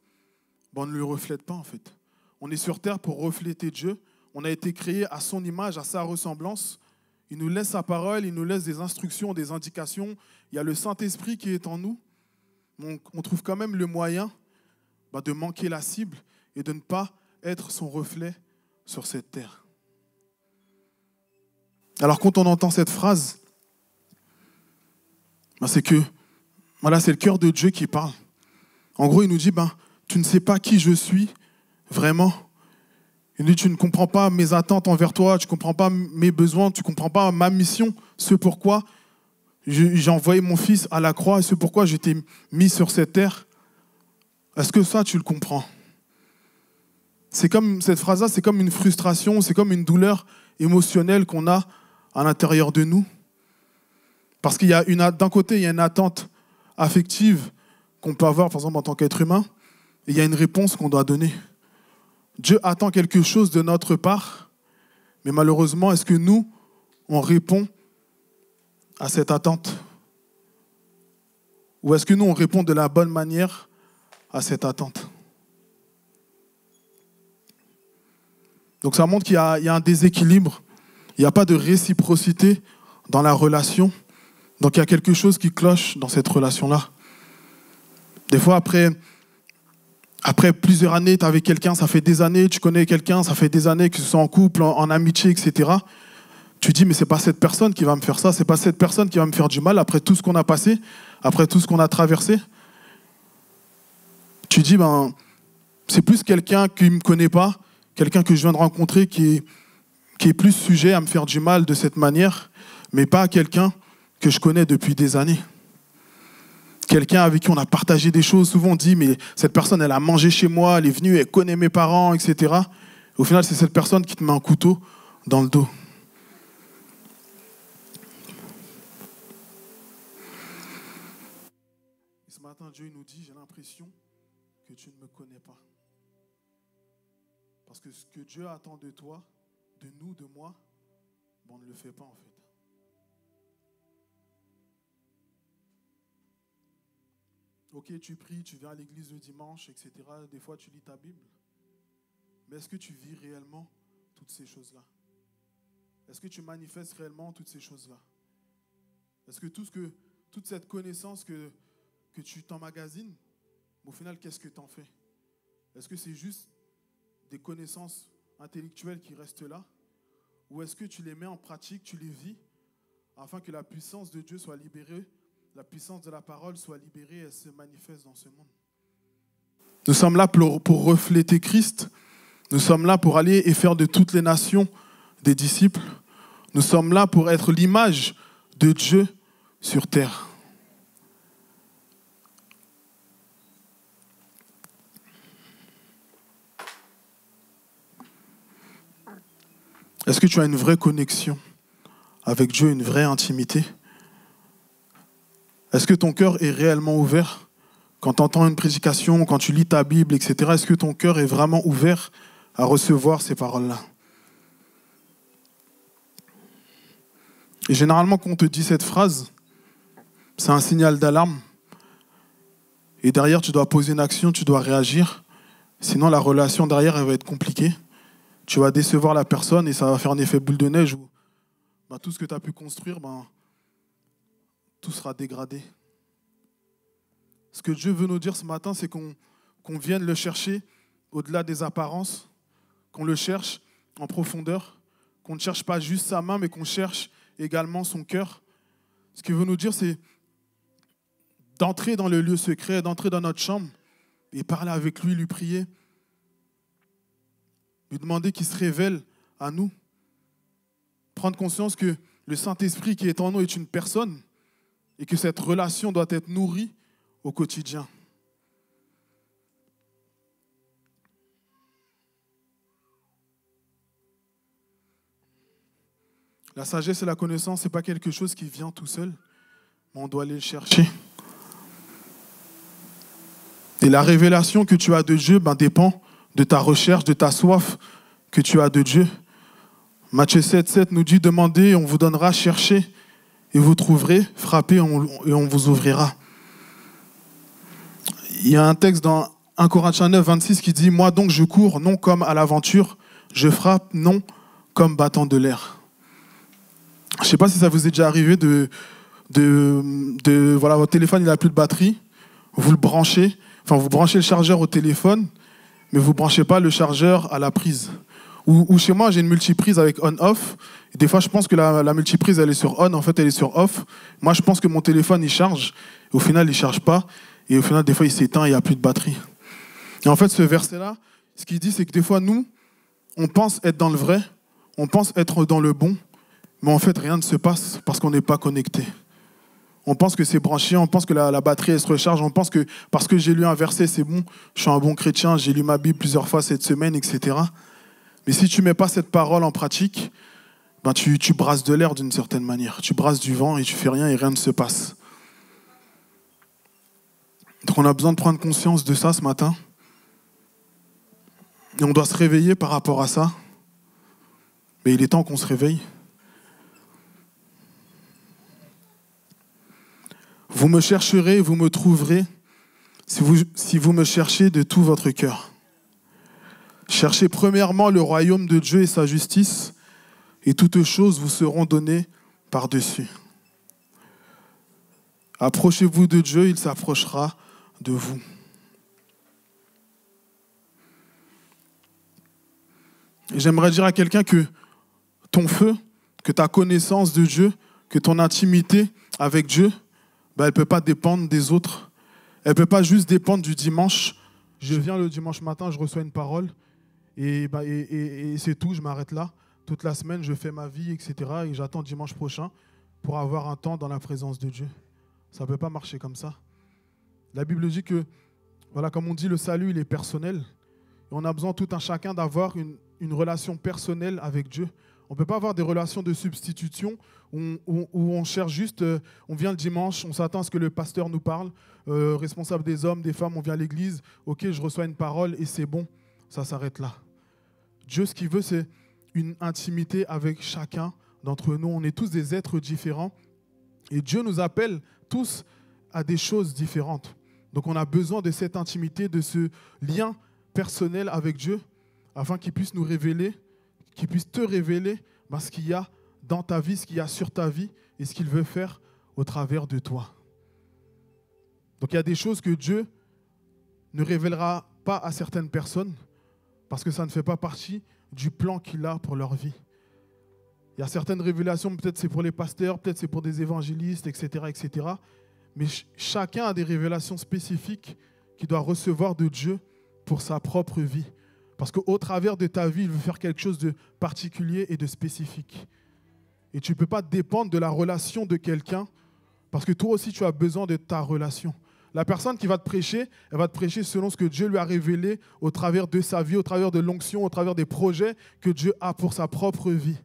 on ne le reflète pas en fait. On est sur terre pour refléter Dieu. On a été créé à son image, à sa ressemblance. Il nous laisse sa parole, il nous laisse des instructions, des indications. Il y a le Saint-Esprit qui est en nous. Donc, on trouve quand même le moyen de manquer la cible et de ne pas être son reflet sur cette terre. Alors quand on entend cette phrase, c'est que c'est le cœur de Dieu qui parle. En gros, il nous dit, tu ne sais pas qui je suis vraiment. Il nous dit, tu ne comprends pas mes attentes envers toi, tu ne comprends pas mes besoins, tu ne comprends pas ma mission, ce pourquoi j'ai envoyé mon fils à la croix et ce pourquoi j'ai été mis sur cette terre. Est-ce que ça, tu le comprends? C'est comme cette phrase-là, c'est comme une frustration, c'est comme une douleur émotionnelle qu'on a à l'intérieur de nous. Parce qu'il y a d'un côté, il y a une attente affective qu'on peut avoir, par exemple, en tant qu'être humain, et il y a une réponse qu'on doit donner. Dieu attend quelque chose de notre part, mais malheureusement, est-ce que nous, on répond à cette attente? Ou est-ce que nous, on répond de la bonne manière à cette attente? Donc ça montre qu'il y a un déséquilibre, il n'y a pas de réciprocité dans la relation. Donc il y a quelque chose qui cloche dans cette relation-là. Des fois, après plusieurs années, tu es avec quelqu'un, ça fait des années, tu connais quelqu'un, ça fait des années qu'ils sont en couple, en amitié, etc. Tu dis, mais c'est pas cette personne qui va me faire ça, c'est pas cette personne qui va me faire du mal après tout ce qu'on a passé, après tout ce qu'on a traversé. Tu dis, c'est plus quelqu'un qui ne me connaît pas, quelqu'un que je viens de rencontrer qui est plus sujet à me faire du mal de cette manière, mais pas quelqu'un que je connais depuis des années. Quelqu'un avec qui on a partagé des choses. Souvent on dit, mais cette personne, elle a mangé chez moi, elle est venue, elle connaît mes parents, etc. Au final, c'est cette personne qui te met un couteau dans le dos. Et ce matin, Dieu nous dit, j'ai l'impression que tu ne me connais pas. Parce que ce que Dieu attend de toi, de nous, de moi, on ne le fait pas en fait. Ok, tu pries, tu viens à l'église le dimanche, etc. Des fois, tu lis ta Bible. Mais est-ce que tu vis réellement toutes ces choses-là? Est-ce que tu manifestes réellement toutes ces choses-là? Est-ce que toute cette connaissance que tu t'emmagasines, au final, qu'est-ce que tu en fais? Est-ce que c'est juste des connaissances intellectuelles qui restent là? Ou est-ce que tu les mets en pratique, tu les vis, afin que la puissance de Dieu soit libérée, la puissance de la parole soit libérée et se manifeste dans ce monde? Nous sommes là pour refléter Christ. Nous sommes là pour aller et faire de toutes les nations des disciples. Nous sommes là pour être l'image de Dieu sur terre. Est-ce que tu as une vraie connexion avec Dieu, une vraie intimité? Est-ce que ton cœur est réellement ouvert? Quand tu entends une prédication, quand tu lis ta Bible, etc., est-ce que ton cœur est vraiment ouvert à recevoir ces paroles-là? Et généralement, quand on te dit cette phrase, c'est un signal d'alarme. Et derrière, tu dois poser une action, tu dois réagir. Sinon, la relation derrière, elle va être compliquée. Tu vas décevoir la personne et ça va faire un effet boule de neige où tout ce que tu as pu construire, tout sera dégradé. Ce que Dieu veut nous dire ce matin, c'est qu'on vienne le chercher au-delà des apparences, qu'on le cherche en profondeur, qu'on ne cherche pas juste sa main, mais qu'on cherche également son cœur. Ce qu'il veut nous dire, c'est d'entrer dans le lieu secret, d'entrer dans notre chambre et parler avec lui, lui prier, lui demander qu'il se révèle à nous. prendre conscience que le Saint-Esprit qui est en nous est une personne et que cette relation doit être nourrie au quotidien. La sagesse et la connaissance, ce n'est pas quelque chose qui vient tout seul, mais on doit aller le chercher. Et la révélation que tu as de Dieu dépend de ta recherche, de ta soif que tu as de Dieu. Matthieu 7,7 nous dit « Demandez, et on vous donnera, cherchez, et vous trouverez, frappez, et on vous ouvrira. » Il y a un texte dans 1 Corinthiens 9, 26 qui dit « Moi donc je cours, non comme à l'aventure, je frappe, non comme battant de l'air. » Je ne sais pas si ça vous est déjà arrivé voilà, votre téléphone il n'a plus de batterie, vous le branchez, vous branchez le chargeur au téléphone, mais vous ne branchez pas le chargeur à la prise. Ou chez moi, j'ai une multiprise avec on-off. Des fois, je pense que la multiprise, elle est sur on, en fait, elle est sur off. Moi, je pense que mon téléphone, il charge. Et au final, il ne charge pas. Et au final, des fois, il s'éteint et il n'y a plus de batterie. Et en fait, ce verset-là, ce qu'il dit, c'est que des fois, nous, on pense être dans le vrai, on pense être dans le bon, mais en fait, rien ne se passe parce qu'on n'est pas connecté. On pense que c'est branché, on pense que la batterie elle se recharge, on pense que parce que j'ai lu un verset, c'est bon, je suis un bon chrétien, j'ai lu ma Bible plusieurs fois cette semaine, etc. Mais si tu ne mets pas cette parole en pratique, tu brasses de l'air d'une certaine manière. Tu brasses du vent et tu fais rien et rien ne se passe. Donc on a besoin de prendre conscience de ça ce matin. Et on doit se réveiller par rapport à ça. Mais il est temps qu'on se réveille. Vous me chercherez, vous me trouverez, si vous me cherchez de tout votre cœur. Cherchez premièrement le royaume de Dieu et sa justice, et toutes choses vous seront données par-dessus. Approchez-vous de Dieu, il s'approchera de vous. Et j'aimerais dire à quelqu'un que ton feu, que ta connaissance de Dieu, que ton intimité avec Dieu, elle ne peut pas dépendre des autres. Elle ne peut pas juste dépendre du dimanche. Je viens le dimanche matin, je reçois une parole et c'est tout, je m'arrête là. Toute la semaine, je fais ma vie, etc. Et j'attends dimanche prochain pour avoir un temps dans la présence de Dieu. Ça ne peut pas marcher comme ça. La Bible dit que, voilà, comme on dit, le salut, il est personnel. Et on a besoin tout un chacun d'avoir une relation personnelle avec Dieu. On ne peut pas avoir des relations de substitution où on cherche juste, on vient le dimanche, on s'attend à ce que le pasteur nous parle, responsable des hommes, des femmes, on vient à l'église, ok, je reçois une parole et c'est bon, ça s'arrête là. Dieu, ce qu'il veut, c'est une intimité avec chacun d'entre nous. On est tous des êtres différents et Dieu nous appelle tous à des choses différentes. Donc on a besoin de cette intimité, de ce lien personnel avec Dieu afin qu'il puisse nous révéler, qu'il puisse te révéler ce qu'il y a dans ta vie, ce qu'il y a sur ta vie et ce qu'il veut faire au travers de toi. Donc il y a des choses que Dieu ne révélera pas à certaines personnes parce que ça ne fait pas partie du plan qu'il a pour leur vie. Il y a certaines révélations, peut-être c'est pour les pasteurs, peut-être c'est pour des évangélistes, etc., etc. Mais chacun a des révélations spécifiques qu'il doit recevoir de Dieu pour sa propre vie. Parce qu'au travers de ta vie, il veut faire quelque chose de particulier et de spécifique. Et tu ne peux pas dépendre de la relation de quelqu'un parce que toi aussi, tu as besoin de ta relation. La personne qui va te prêcher, elle va te prêcher selon ce que Dieu lui a révélé au travers de sa vie, au travers de l'onction, au travers des projets que Dieu a pour sa propre vie.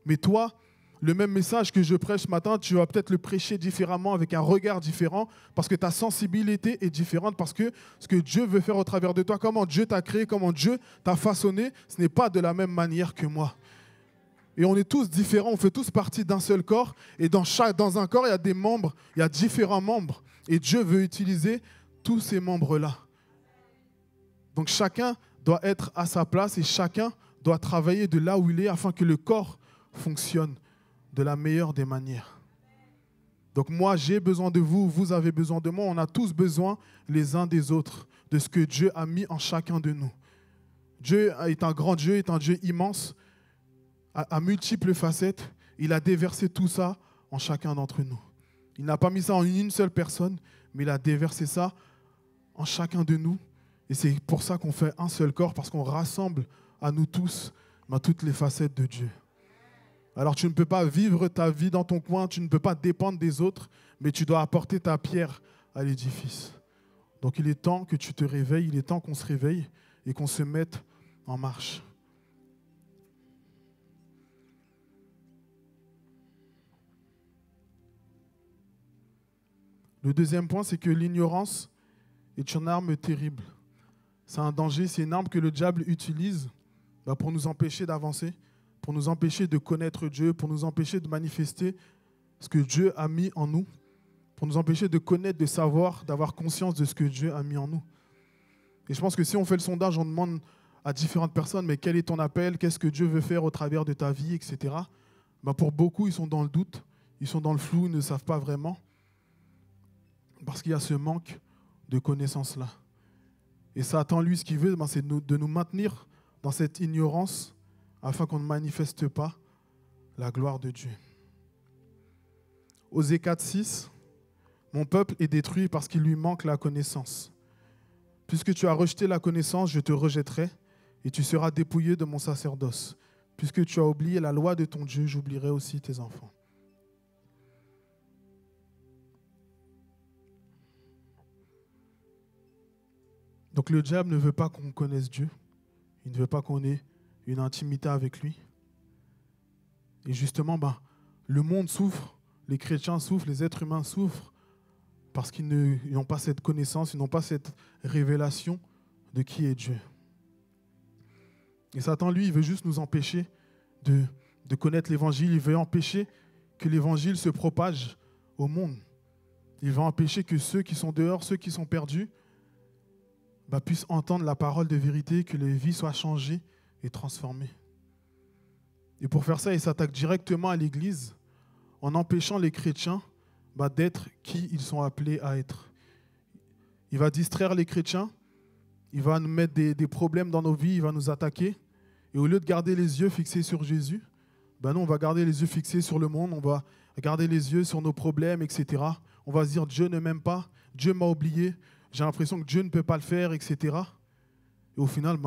Mais toi, le même message que je prêche ce matin, tu vas peut-être le prêcher différemment, avec un regard différent, parce que ta sensibilité est différente, parce que ce que Dieu veut faire au travers de toi, comment Dieu t'a créé, comment Dieu t'a façonné, ce n'est pas de la même manière que moi. Et on est tous différents, on fait tous partie d'un seul corps, et dans un corps, il y a des membres, il y a différents membres, et Dieu veut utiliser tous ces membres-là. Donc chacun doit être à sa place, et chacun doit travailler de là où il est, afin que le corps fonctionne de la meilleure des manières. Donc moi, j'ai besoin de vous, vous avez besoin de moi. On a tous besoin les uns des autres, de ce que Dieu a mis en chacun de nous. Dieu est un grand Dieu, est un Dieu immense, à multiples facettes. Il a déversé tout ça en chacun d'entre nous. Il n'a pas mis ça en une seule personne, mais il a déversé ça en chacun de nous. Et c'est pour ça qu'on fait un seul corps, parce qu'on rassemble à nous tous toutes les facettes de Dieu. Alors tu ne peux pas vivre ta vie dans ton coin, tu ne peux pas dépendre des autres, mais tu dois apporter ta pierre à l'édifice. Donc il est temps que tu te réveilles, il est temps qu'on se réveille et qu'on se mette en marche. Le deuxième point, c'est que l'ignorance est une arme terrible. C'est un danger, c'est une arme que le diable utilise pour nous empêcher d'avancer, pour nous empêcher de connaître Dieu, pour nous empêcher de manifester ce que Dieu a mis en nous, pour nous empêcher de connaître, de savoir, d'avoir conscience de ce que Dieu a mis en nous. Et je pense que si on fait le sondage, on demande à différentes personnes, mais quel est ton appel, qu'est-ce que Dieu veut faire au travers de ta vie, etc. Pour beaucoup, ils sont dans le doute, ils sont dans le flou, ils ne savent pas vraiment, parce qu'il y a ce manque de connaissance-là. Et Satan, lui, ce qu'il veut, c'est de nous maintenir dans cette ignorance afin qu'on ne manifeste pas la gloire de Dieu. Osée 4:6, « Mon peuple est détruit parce qu'il lui manque la connaissance. Puisque tu as rejeté la connaissance, je te rejetterai et tu seras dépouillé de mon sacerdoce. Puisque tu as oublié la loi de ton Dieu, j'oublierai aussi tes enfants. » Donc le diable ne veut pas qu'on connaisse Dieu. Il ne veut pas qu'on ait une intimité avec lui. Et justement, le monde souffre, les chrétiens souffrent, les êtres humains souffrent parce qu'ils n'ont pas cette connaissance, ils n'ont pas cette révélation de qui est Dieu. Et Satan, lui, il veut juste nous empêcher de connaître l'évangile. Il veut empêcher que l'évangile se propage au monde. Il veut empêcher que ceux qui sont dehors, ceux qui sont perdus, puissent entendre la parole de vérité, que les vies soient changées et transformées. Et pour faire ça, il s'attaque directement à l'Église en empêchant les chrétiens d'être qui ils sont appelés à être. Il va distraire les chrétiens, il va nous mettre des problèmes dans nos vies, il va nous attaquer. Et au lieu de garder les yeux fixés sur Jésus, nous, on va garder les yeux fixés sur le monde, on va garder les yeux sur nos problèmes, etc. On va se dire, Dieu ne m'aime pas, Dieu m'a oublié, j'ai l'impression que Dieu ne peut pas le faire, etc. Et au final,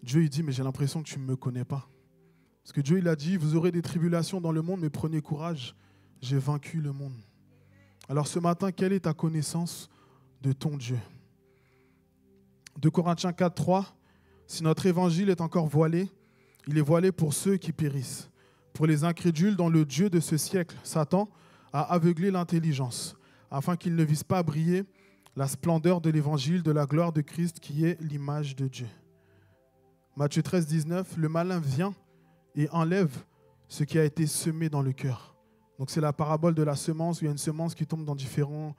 Dieu il dit, mais j'ai l'impression que tu ne me connais pas. Parce que Dieu il a dit, vous aurez des tribulations dans le monde, mais prenez courage, j'ai vaincu le monde. Alors ce matin, quelle est ta connaissance de ton Dieu? 2 Corinthiens 4:3, si notre évangile est encore voilé, il est voilé pour ceux qui périssent. Pour les incrédules dont le Dieu de ce siècle, Satan, a aveuglé l'intelligence, afin qu'ils ne visent pas briller la splendeur de l'évangile de la gloire de Christ qui est l'image de Dieu. Matthieu 13:19, le malin vient et enlève ce qui a été semé dans le cœur. Donc c'est la parabole de la semence, où il y a une semence qui tombe dans différentes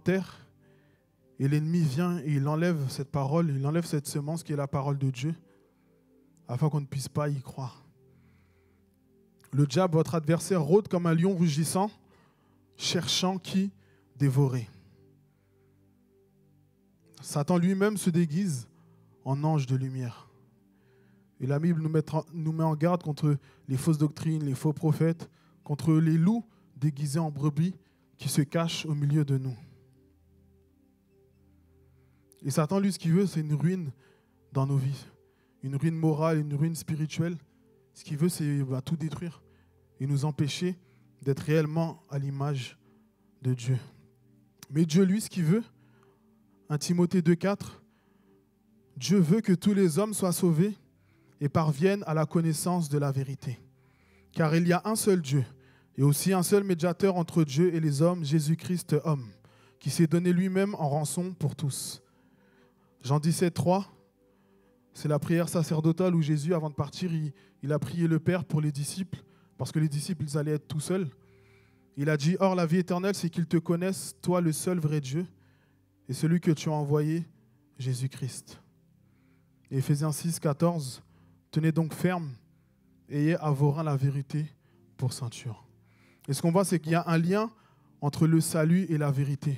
terres. Et l'ennemi vient et il enlève cette parole, il enlève cette semence qui est la parole de Dieu, afin qu'on ne puisse pas y croire. Le diable, votre adversaire, rôde comme un lion rugissant, cherchant qui dévorer. Satan lui-même se déguise en ange de lumière. Et la Bible nous met en garde contre les fausses doctrines, les faux prophètes, contre les loups déguisés en brebis qui se cachent au milieu de nous. Et Satan, lui, ce qu'il veut, c'est une ruine dans nos vies. Une ruine morale, une ruine spirituelle. Ce qu'il veut, c'est tout détruire et nous empêcher d'être réellement à l'image de Dieu. Mais Dieu, lui, ce qu'il veut, 1 Timothée 2,4, Dieu veut que tous les hommes soient sauvés et parviennent à la connaissance de la vérité. Car il y a un seul Dieu et aussi un seul médiateur entre Dieu et les hommes, Jésus-Christ homme, qui s'est donné lui-même en rançon pour tous. Jean 17,3, c'est la prière sacerdotale où Jésus, avant de partir, il a prié le Père pour les disciples, parce que les disciples, ils allaient être tout seuls. Il a dit, « Or, la vie éternelle, c'est qu'ils te connaissent, toi, le seul vrai Dieu, et celui que tu as envoyé, Jésus-Christ. » Et Éphésiens 6,14, « Tenez donc ferme, ayez à vos reins la vérité pour ceinture. » Et ce qu'on voit, c'est qu'il y a un lien entre le salut et la vérité.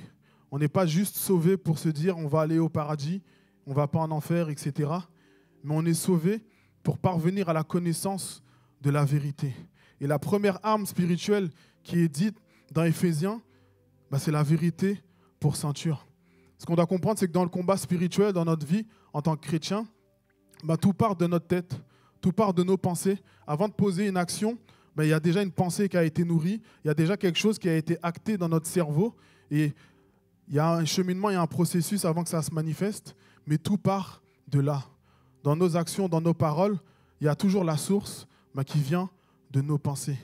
On n'est pas juste sauvé pour se dire, on va aller au paradis, on ne va pas en enfer, etc. Mais on est sauvé pour parvenir à la connaissance de la vérité. Et la première arme spirituelle qui est dite dans Éphésiens, c'est la vérité pour ceinture. Ce qu'on doit comprendre, c'est que dans le combat spirituel, dans notre vie, en tant que chrétien, tout part de notre tête, Tout part de nos pensées. Avant de poser une action, il y a déjà une pensée qui a été nourrie, il y a déjà quelque chose qui a été acté dans notre cerveau. Et il y a un cheminement, il y a un processus avant que ça se manifeste, mais tout part de là. Dans nos actions, dans nos paroles, il y a toujours la source qui vient de nos pensées.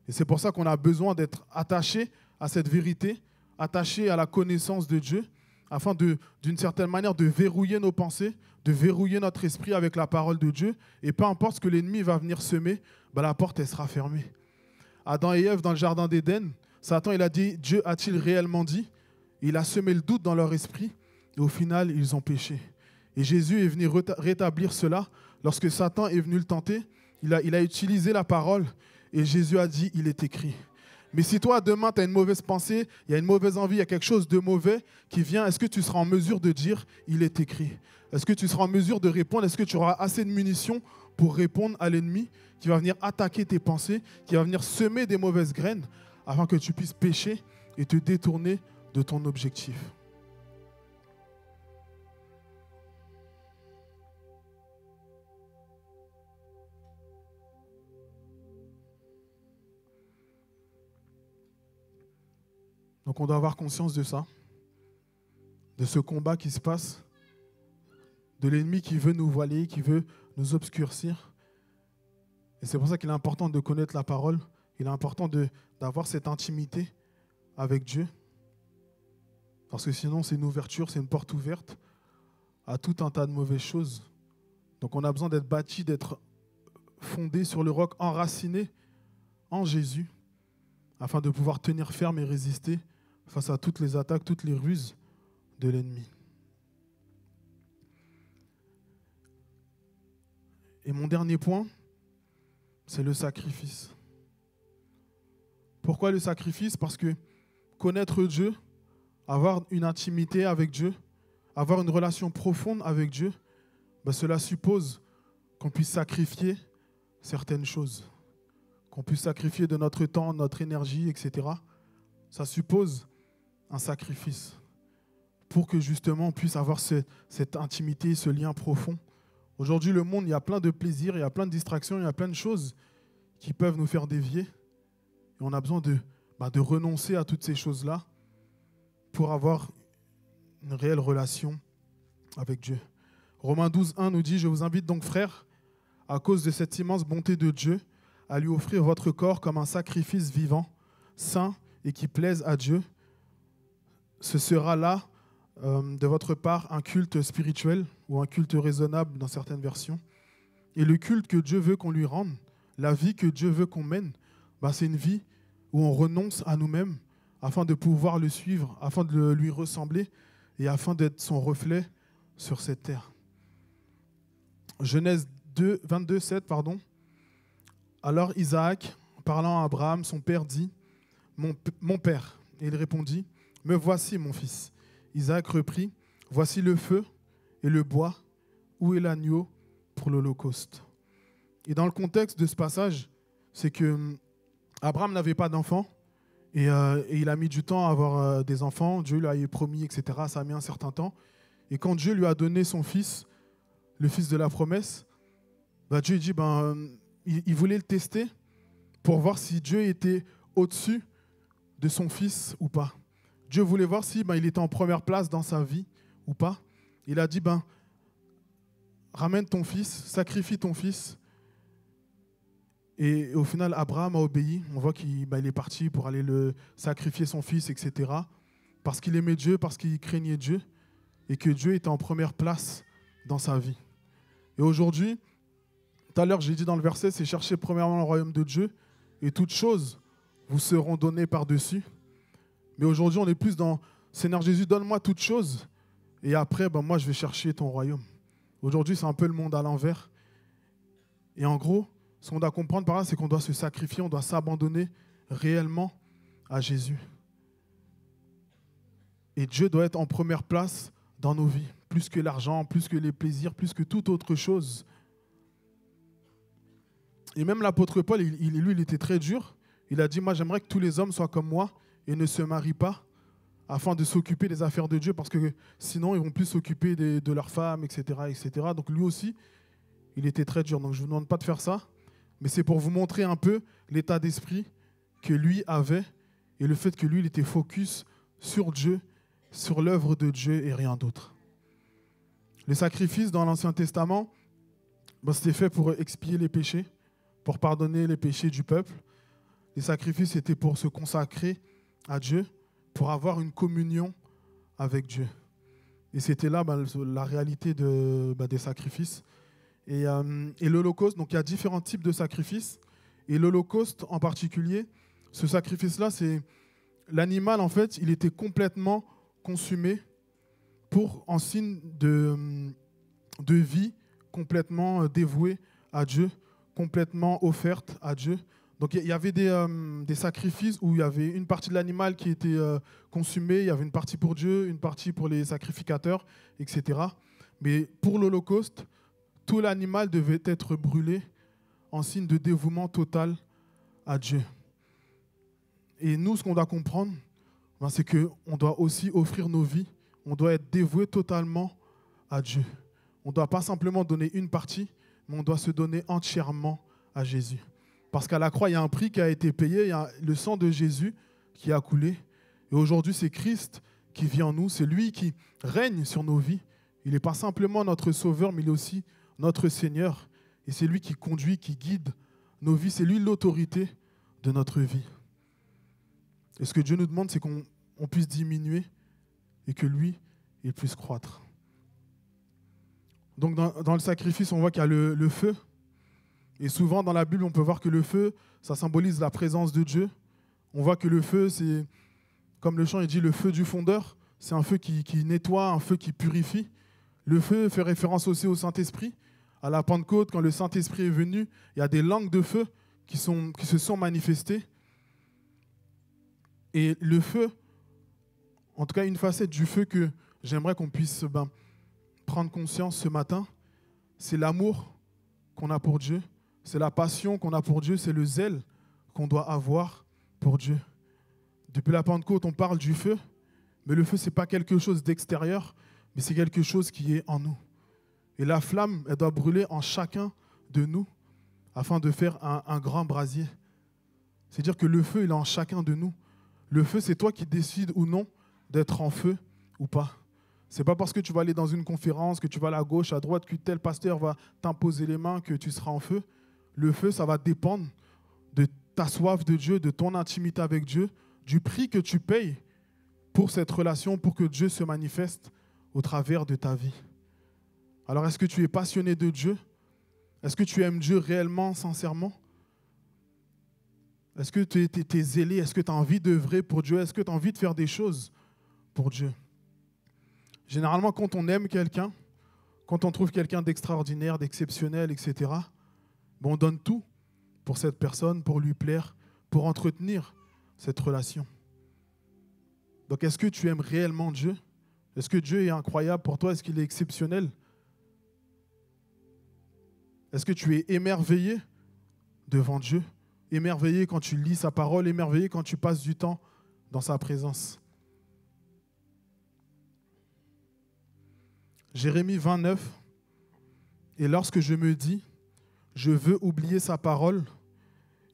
Et c'est pour ça qu'on a besoin d'être attaché à cette vérité, attaché à la connaissance de Dieu, afin d'une certaine manière de verrouiller nos pensées, de verrouiller notre esprit avec la parole de Dieu. Et peu importe ce que l'ennemi va venir semer, la porte, elle sera fermée. Adam et Ève, dans le jardin d'Éden, Satan, il a dit, Dieu a-t-il réellement dit? Il a semé le doute dans leur esprit, et au final, ils ont péché. Et Jésus est venu rétablir cela. Lorsque Satan est venu le tenter, il a utilisé la parole, et Jésus a dit, il est écrit. Mais si toi, demain, tu as une mauvaise pensée, il y a une mauvaise envie, il y a quelque chose de mauvais qui vient, est-ce que tu seras en mesure de dire « il est écrit » ? Est-ce que tu seras en mesure de répondre? Est-ce que tu auras assez de munitions pour répondre à l'ennemi qui va venir attaquer tes pensées, qui va venir semer des mauvaises graines afin que tu puisses pécher et te détourner de ton objectif? Donc on doit avoir conscience de ça, de ce combat qui se passe, de l'ennemi qui veut nous voiler, qui veut nous obscurcir. Et c'est pour ça qu'il est important de connaître la parole, il est important d'avoir cette intimité avec Dieu, parce que sinon c'est une ouverture, c'est une porte ouverte à tout un tas de mauvaises choses. Donc on a besoin d'être bâti, d'être fondé sur le roc, enraciné en Jésus, afin de pouvoir tenir ferme et résister face à toutes les attaques, toutes les ruses de l'ennemi. Et mon dernier point, c'est le sacrifice. Pourquoi le sacrifice? Parce que connaître Dieu, avoir une intimité avec Dieu, avoir une relation profonde avec Dieu, cela suppose qu'on puisse sacrifier certaines choses, qu'on puisse sacrifier de notre temps, notre énergie, etc. Ça suppose un sacrifice pour que justement on puisse avoir cette intimité, ce lien profond. Aujourd'hui, le monde, il y a plein de plaisirs, il y a plein de distractions, il y a plein de choses qui peuvent nous faire dévier. Et on a besoin de renoncer à toutes ces choses-là pour avoir une réelle relation avec Dieu. Romains 12, 1 nous dit « Je vous invite donc, frères, à cause de cette immense bonté de Dieu, à lui offrir votre corps comme un sacrifice vivant, saint et qui plaise à Dieu. Ce sera là, de votre part, un culte spirituel ou un culte raisonnable dans certaines versions. Et le culte que Dieu veut qu'on lui rende, la vie que Dieu veut qu'on mène, c'est une vie où on renonce à nous-mêmes afin de pouvoir le suivre, afin de lui ressembler et afin d'être son reflet sur cette terre. » Genèse 22, 7, pardon. Alors Isaac, parlant à Abraham, son père, dit « Mon père ». Et il répondit « Me voici, mon fils. » Isaac reprit « Voici le feu et le bois. Où est l'agneau pour l'holocauste ?» Et dans le contexte de ce passage, c'est que Abraham n'avait pas d'enfant et il a mis du temps à avoir des enfants. Dieu lui a promis, etc. Ça a mis un certain temps. Et quand Dieu lui a donné son fils, le fils de la promesse, Dieu dit il voulait le tester pour voir si Dieu était au-dessus de son fils ou pas. Dieu voulait voir si il était en première place dans sa vie ou pas. Il a dit ramène ton fils, sacrifie ton fils. Et au final, Abraham a obéi. On voit qu'il est parti pour aller sacrifier son fils, etc. Parce qu'il aimait Dieu, parce qu'il craignait Dieu et que Dieu était en première place dans sa vie. Et aujourd'hui, tout à l'heure, j'ai dit dans le verset, c'est chercher premièrement le royaume de Dieu et toutes choses vous seront données par-dessus. Mais aujourd'hui, on est plus dans Seigneur Jésus, donne-moi toutes choses et après, moi, je vais chercher ton royaume. Aujourd'hui, c'est un peu le monde à l'envers. Et en gros, ce qu'on doit comprendre par là, c'est qu'on doit se sacrifier, on doit s'abandonner réellement à Jésus. Et Dieu doit être en première place dans nos vies, plus que l'argent, plus que les plaisirs, plus que toute autre chose. Et même l'apôtre Paul, lui, il était très dur. Il a dit, moi, j'aimerais que tous les hommes soient comme moi et ne se marient pas afin de s'occuper des affaires de Dieu parce que sinon, ils vont plus s'occuper de leurs femmes, etc., etc. Donc lui aussi, il était très dur. Donc je ne vous demande pas de faire ça, mais c'est pour vous montrer un peu l'état d'esprit que lui avait et le fait que lui, il était focus sur Dieu, sur l'œuvre de Dieu et rien d'autre. Les sacrifices dans l'Ancien Testament, c'était fait pour expier les péchés, pour pardonner les péchés du peuple. Les sacrifices étaient pour se consacrer à Dieu, pour avoir une communion avec Dieu. Et c'était là la réalité des sacrifices. Et l'Holocauste, donc il y a différents types de sacrifices. Et l'Holocauste en particulier, ce sacrifice-là, c'est l'animal, en fait, il était complètement consumé en signe de vie, complètement dévouée à Dieu, complètement offerte à Dieu. Donc il y avait des sacrifices où il y avait une partie de l'animal qui était consumée, il y avait une partie pour Dieu, une partie pour les sacrificateurs, etc. Mais pour l'Holocauste, tout l'animal devait être brûlé en signe de dévouement total à Dieu. Et nous, ce qu'on doit comprendre, c'est qu'on doit aussi offrir nos vies, on doit être dévoué totalement à Dieu. On ne doit pas simplement donner une partie, mais on doit se donner entièrement à Jésus. Parce qu'à la croix, il y a un prix qui a été payé, il y a le sang de Jésus qui a coulé. Et aujourd'hui, c'est Christ qui vit en nous, c'est lui qui règne sur nos vies. Il n'est pas simplement notre sauveur, mais il est aussi notre Seigneur. Et c'est lui qui conduit, qui guide nos vies. C'est lui l'autorité de notre vie. Et ce que Dieu nous demande, c'est qu'on puisse diminuer et que lui, il puisse croître. Donc dans le sacrifice, on voit qu'il y a le feu. Et souvent dans la Bible, on peut voir que le feu, ça symbolise la présence de Dieu. On voit que le feu, c'est, comme le chant il dit, le feu du fondeur. C'est un feu qui nettoie, un feu qui purifie. Le feu fait référence aussi au Saint-Esprit. À la Pentecôte, quand le Saint-Esprit est venu, il y a des langues de feu qui se sont manifestées. Et le feu, en tout cas une facette du feu que j'aimerais qu'on puisse prendre conscience ce matin, c'est l'amour qu'on a pour Dieu, c'est la passion qu'on a pour Dieu, c'est le zèle qu'on doit avoir pour Dieu. Depuis la Pentecôte, on parle du feu, mais le feu, ce n'est pas quelque chose d'extérieur, mais c'est quelque chose qui est en nous. Et la flamme, elle doit brûler en chacun de nous afin de faire un grand brasier. C'est-à-dire que le feu, il est en chacun de nous. Le feu, c'est toi qui décides ou non d'être en feu ou pas. Ce n'est pas parce que tu vas aller dans une conférence, que tu vas aller à gauche, à droite, que tel pasteur va t'imposer les mains que tu seras en feu. Le feu, ça va dépendre de ta soif de Dieu, de ton intimité avec Dieu, du prix que tu payes pour cette relation, pour que Dieu se manifeste au travers de ta vie. Alors, est-ce que tu es passionné de Dieu? Est-ce que tu aimes Dieu réellement, sincèrement? Est-ce que tu es zélé? Est-ce que tu as envie d'œuvrer pour Dieu? Est-ce que tu as envie de faire des choses pour Dieu? Généralement, quand on aime quelqu'un, quand on trouve quelqu'un d'extraordinaire, d'exceptionnel, etc., on donne tout pour cette personne, pour lui plaire, pour entretenir cette relation. Donc, est-ce que tu aimes réellement Dieu? Est-ce que Dieu est incroyable pour toi? Est-ce qu'il est exceptionnel? Est-ce que tu es émerveillé devant Dieu? Émerveillé quand tu lis sa parole, émerveillé quand tu passes du temps dans sa présence. Jérémie 29, et lorsque je me dis, je veux oublier sa parole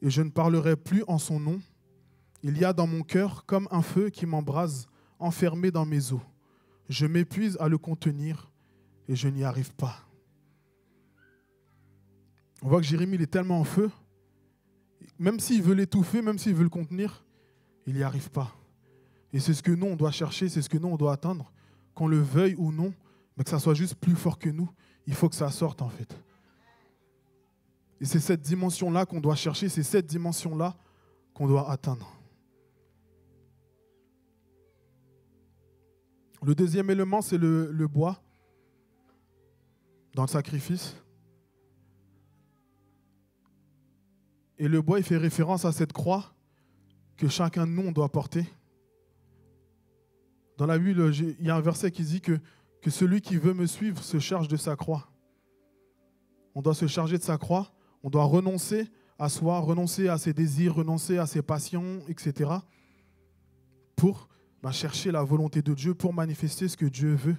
et je ne parlerai plus en son nom, il y a dans mon cœur comme un feu qui m'embrase, enfermé dans mes os. Je m'épuise à le contenir et je n'y arrive pas. On voit que Jérémie il est tellement en feu, même s'il veut l'étouffer, même s'il veut le contenir, il n'y arrive pas. Et c'est ce que nous, on doit chercher, c'est ce que nous, on doit atteindre, qu'on le veuille ou non, mais que ça soit juste plus fort que nous. Il faut que ça sorte, en fait. Et c'est cette dimension-là qu'on doit chercher, c'est cette dimension-là qu'on doit atteindre. Le deuxième élément, c'est le bois dans le sacrifice. Et le bois, il fait référence à cette croix que chacun de nous, on doit porter. Dans la Bible, il y a un verset qui dit que celui qui veut me suivre se charge de sa croix. On doit se charger de sa croix, on doit renoncer à soi, renoncer à ses désirs, renoncer à ses passions, etc. pour chercher la volonté de Dieu, pour manifester ce que Dieu veut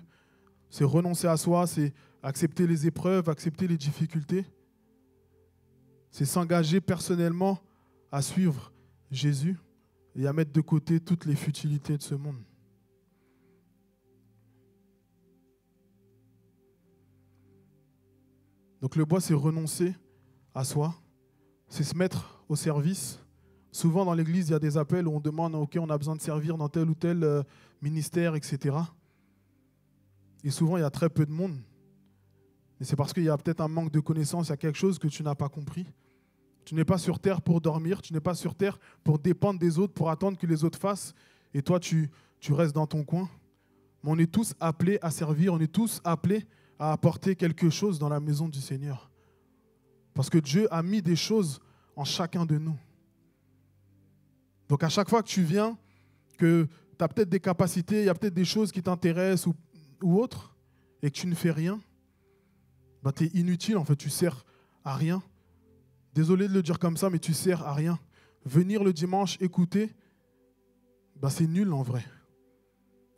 c'est renoncer à soi, c'est accepter les épreuves, accepter les difficultés. C'est s'engager personnellement à suivre Jésus et à mettre de côté toutes les futilités de ce monde. Donc le bois, c'est renoncer à soi, c'est se mettre au service. Souvent dans l'église, il y a des appels où on demande, ok, on a besoin de servir dans tel ou tel ministère, etc. Et souvent, il y a très peu de monde. Et c'est parce qu'il y a peut-être un manque de connaissance, il y a quelque chose que tu n'as pas compris. Tu n'es pas sur terre pour dormir, tu n'es pas sur terre pour dépendre des autres, pour attendre que les autres fassent, et toi, tu restes dans ton coin. Mais on est tous appelés à servir, on est tous appelés à apporter quelque chose dans la maison du Seigneur. Parce que Dieu a mis des choses en chacun de nous. Donc à chaque fois que tu viens, que tu as peut-être des capacités, il y a peut-être des choses qui t'intéressent ou autres, et que tu ne fais rien, ben tu es inutile, en fait, tu ne sers à rien. Désolé de le dire comme ça, mais tu ne sers à rien. Venir le dimanche, écouter, ben c'est nul en vrai.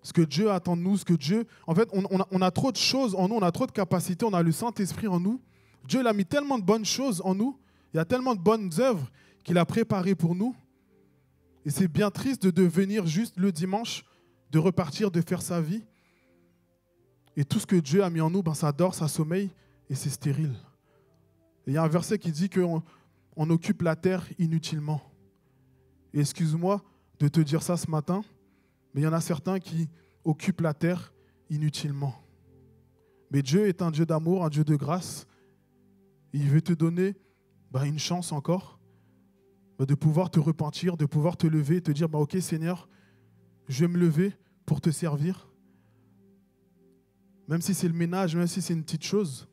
Ce que Dieu attend de nous, ce que Dieu... En fait, on a trop de choses en nous, on a trop de capacités, on a le Saint-Esprit en nous. Dieu il a mis tellement de bonnes choses en nous, il y a tellement de bonnes œuvres qu'il a préparées pour nous. Et c'est bien triste de venir juste le dimanche, de repartir, de faire sa vie. Et tout ce que Dieu a mis en nous, ben ça dort, ça sommeille, et c'est stérile. Et il y a un verset qui dit qu'on occupe la terre inutilement. Et excuse-moi de te dire ça ce matin, mais il y en a certains qui occupent la terre inutilement. Mais Dieu est un Dieu d'amour, un Dieu de grâce. Il veut te donner une chance encore de pouvoir te repentir, de pouvoir te lever et te dire, ok Seigneur, je vais me lever pour te servir. Même si c'est le ménage, même si c'est une petite chose,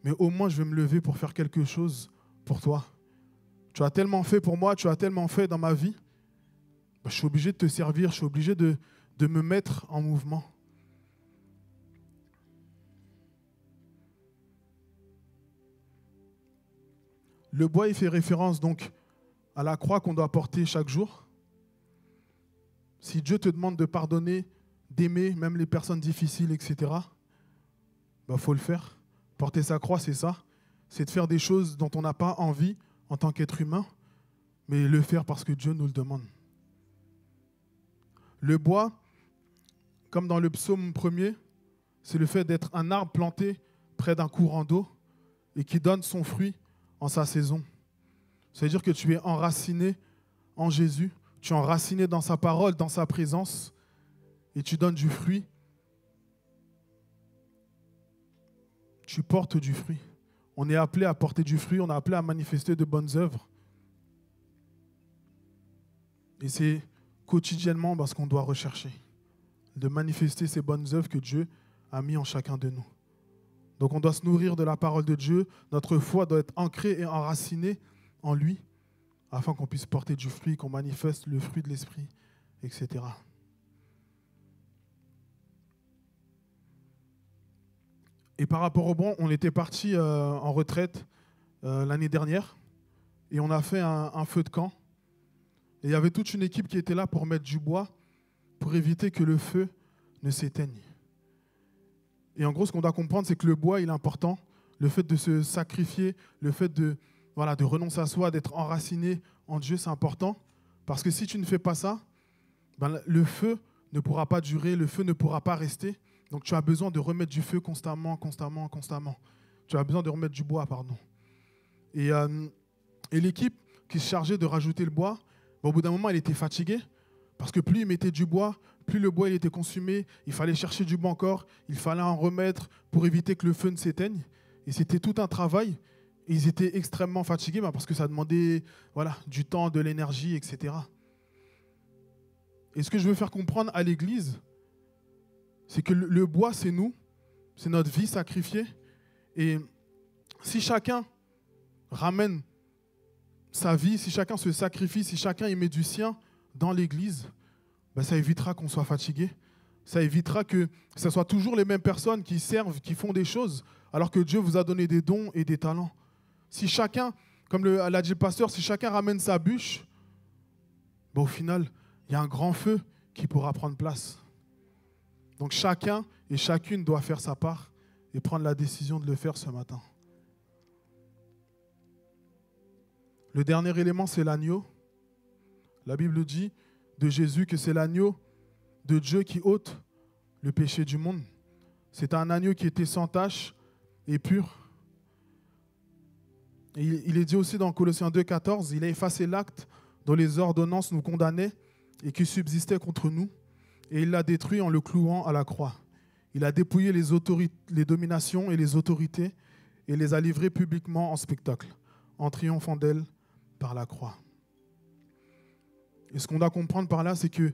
mais au moins je vais me lever pour faire quelque chose pour toi. Tu as tellement fait pour moi, tu as tellement fait dans ma vie. Je suis obligé de te servir, je suis obligé de me mettre en mouvement. Le bois, il fait référence donc à la croix qu'on doit porter chaque jour. Si Dieu te demande de pardonner, d'aimer même les personnes difficiles, etc., faut le faire. Porter sa croix, c'est ça. C'est de faire des choses dont on n'a pas envie en tant qu'être humain, mais le faire parce que Dieu nous le demande. Le bois, comme dans le psaume 1er, c'est le fait d'être un arbre planté près d'un courant d'eau et qui donne son fruit en sa saison. C'est-à-dire que tu es enraciné en Jésus, tu es enraciné dans sa parole, dans sa présence, et tu donnes du fruit. Tu portes du fruit. On est appelé à porter du fruit, on est appelé à manifester de bonnes œuvres. Et c'est quotidiennement ce qu'on doit rechercher, de manifester ces bonnes œuvres que Dieu a mis en chacun de nous. Donc on doit se nourrir de la parole de Dieu, notre foi doit être ancrée et enracinée en lui, afin qu'on puisse porter du fruit, qu'on manifeste le fruit de l'esprit, etc. Et par rapport au bois, on était parti en retraite l'année dernière, et on a fait un feu de camp. Et il y avait toute une équipe qui était là pour mettre du bois, pour éviter que le feu ne s'éteigne. Et en gros, ce qu'on doit comprendre, c'est que le bois, il est important. Le fait de se sacrifier, le fait de renoncer à soi, d'être enraciné en Dieu, c'est important. Parce que si tu ne fais pas ça, le feu ne pourra pas durer, le feu ne pourra pas rester. Donc tu as besoin de remettre du feu constamment. Tu as besoin de remettre du bois, pardon. Et l'équipe qui se chargeait de rajouter le bois, au bout d'un moment, elle était fatiguée. Parce que plus ils mettaient du bois, plus le bois il était consumé, il fallait chercher du bois encore, il fallait en remettre pour éviter que le feu ne s'éteigne. Et c'était tout un travail. Et ils étaient extrêmement fatigués parce que ça demandait du temps, de l'énergie, etc. Et ce que je veux faire comprendre à l'Église, c'est que le bois, c'est nous, c'est notre vie sacrifiée. Et si chacun ramène sa vie, si chacun se sacrifie, si chacun y met du sien dans l'Église, ça évitera qu'on soit fatigué. Ça évitera que ce soit toujours les mêmes personnes qui servent, qui font des choses, alors que Dieu vous a donné des dons et des talents. Si chacun, comme l'a dit le pasteur, si chacun ramène sa bûche, au final, il y a un grand feu qui pourra prendre place. Donc chacun Et chacune doit faire sa part et prendre la décision de le faire ce matin. Le dernier élément, c'est l'agneau. La Bible dit de Jésus que c'est l'agneau de Dieu qui ôte le péché du monde. C'est un agneau qui était sans tache et pur. Et il est dit aussi dans Colossiens 2,14, il a effacé l'acte dont les ordonnances nous condamnaient et qui subsistait contre nous, et il l'a détruit en le clouant à la croix. Il a dépouillé les dominations et les autorités et les a livrées publiquement en spectacle, en triomphant d'elles par la croix. Et ce qu'on doit comprendre par là, c'est que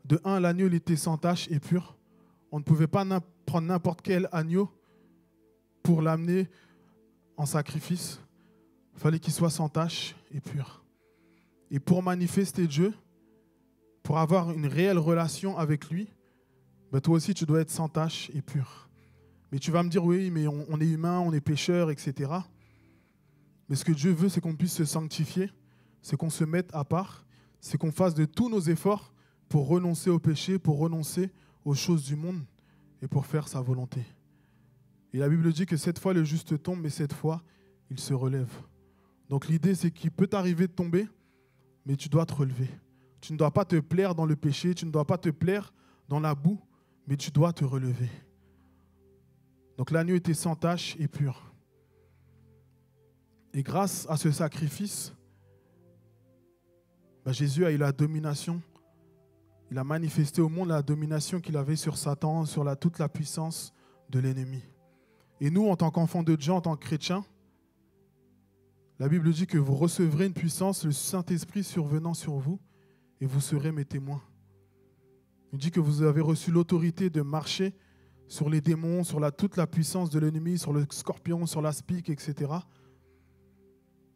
de un, l'agneau il était sans tache et pur. On ne pouvait pas prendre n'importe quel agneau pour l'amener en sacrifice. Il fallait qu'il soit sans tache et pur. Et pour manifester Dieu, pour avoir une réelle relation avec lui, ben toi aussi tu dois être sans tache et pur. Mais tu vas me dire, oui, mais on est humain, on est pécheur, etc. Mais ce que Dieu veut, c'est qu'on puisse se sanctifier, c'est qu'on se mette à part, c'est qu'on fasse de tous nos efforts pour renoncer au péché, pour renoncer aux choses du monde et pour faire sa volonté. Et la Bible dit que 7 fois le juste tombe, mais 7 fois il se relève. Donc l'idée, c'est qu'il peut t'arriver de tomber, mais tu dois te relever. Tu ne dois pas te plaire dans le péché, tu ne dois pas te plaire dans la boue, mais tu dois te relever. Donc l'agneau était sans tache et pur. Et grâce à ce sacrifice, Jésus a eu la domination. Il a manifesté au monde la domination qu'il avait sur Satan, sur toute la puissance de l'ennemi. Et nous, en tant qu'enfants de Dieu, en tant que chrétiens, la Bible dit que vous recevrez une puissance, le Saint-Esprit survenant sur vous, et vous serez mes témoins. Il dit que vous avez reçu l'autorité de marcher sur les démons, sur toute la puissance de l'ennemi, sur le scorpion, sur l'aspic, etc.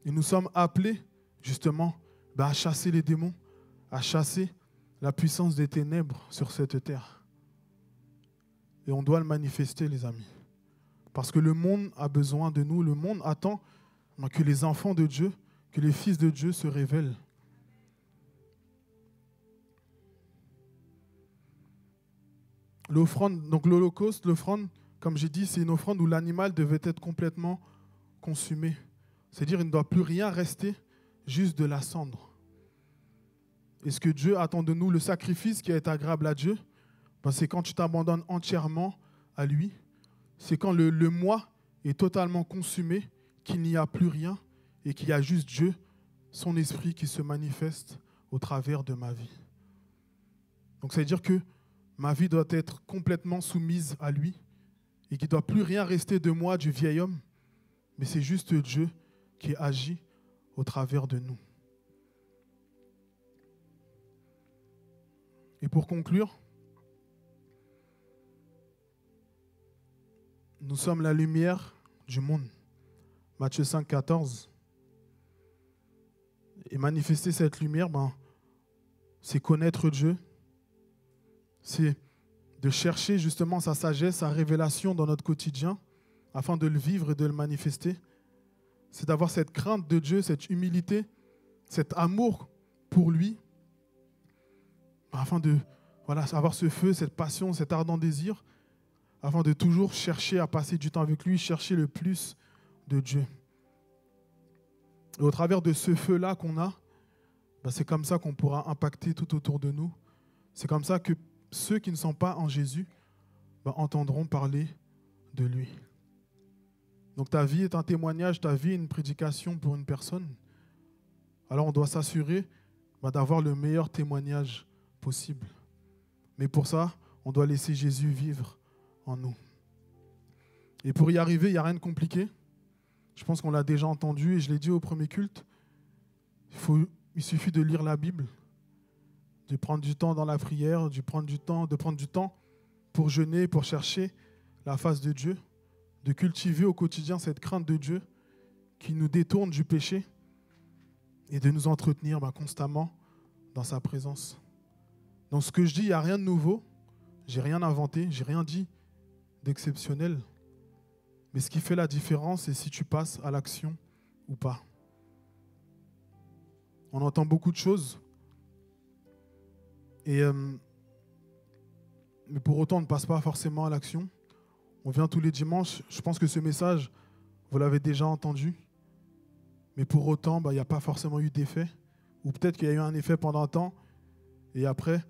Et nous sommes appelés, justement, à chasser les démons, à chasser la puissance des ténèbres sur cette terre. Et on doit le manifester, les amis. Parce que le monde a besoin de nous, le monde attend que les enfants de Dieu, que les fils de Dieu se révèlent. L'offrande, donc l'Holocauste, l'offrande, comme j'ai dit, c'est une offrande où l'animal devait être complètement consumé. C'est-à-dire qu'il ne doit plus rien rester, juste de la cendre. Et ce que Dieu attend de nous, le sacrifice qui est agréable à Dieu, c'est quand tu t'abandonnes entièrement à lui. C'est quand le moi est totalement consumé, qu'il n'y a plus rien et qu'il y a juste Dieu, son esprit qui se manifeste au travers de ma vie. Donc ça veut dire que ma vie doit être complètement soumise à lui et qu'il ne doit plus rien rester de moi, du vieil homme, mais c'est juste Dieu qui agit au travers de nous. Et pour conclure, nous sommes la lumière du monde. Matthieu 5, 14. Et manifester cette lumière, c'est connaître Dieu. C'est de chercher justement sa sagesse, sa révélation dans notre quotidien, afin de le vivre et de le manifester. C'est d'avoir cette crainte de Dieu, cette humilité, cet amour pour lui, afin de avoir ce feu, cette passion, cet ardent désir, afin de toujours chercher à passer du temps avec lui, chercher le plus de Dieu. Et au travers de ce feu-là qu'on a, c'est comme ça qu'on pourra impacter tout autour de nous. C'est comme ça que ceux qui ne sont pas en Jésus entendront parler de lui. Donc ta vie est un témoignage, ta vie est une prédication pour une personne. Alors on doit s'assurer d'avoir le meilleur témoignage possible. Mais pour ça, on doit laisser Jésus vivre en nous. Et pour y arriver, il n'y a rien de compliqué. Je pense qu'on l'a déjà entendu et je l'ai dit au premier culte. Il suffit de lire la Bible, de prendre du temps dans la prière, de prendre du temps pour jeûner, pour chercher la face de Dieu, de cultiver au quotidien cette crainte de Dieu qui nous détourne du péché et de nous entretenir constamment dans sa présence. Donc ce que je dis, il n'y a rien de nouveau, j'ai rien inventé, j'ai rien dit d'exceptionnel. Mais ce qui fait la différence, c'est si tu passes à l'action ou pas. On entend beaucoup de choses. Et mais pour autant on ne passe pas forcément à l'action. On vient tous les dimanches. Je pense que ce message, vous l'avez déjà entendu. Mais pour autant, il n'y a pas forcément eu d'effet. Ou peut-être qu'il y a eu un effet pendant un temps. Et après,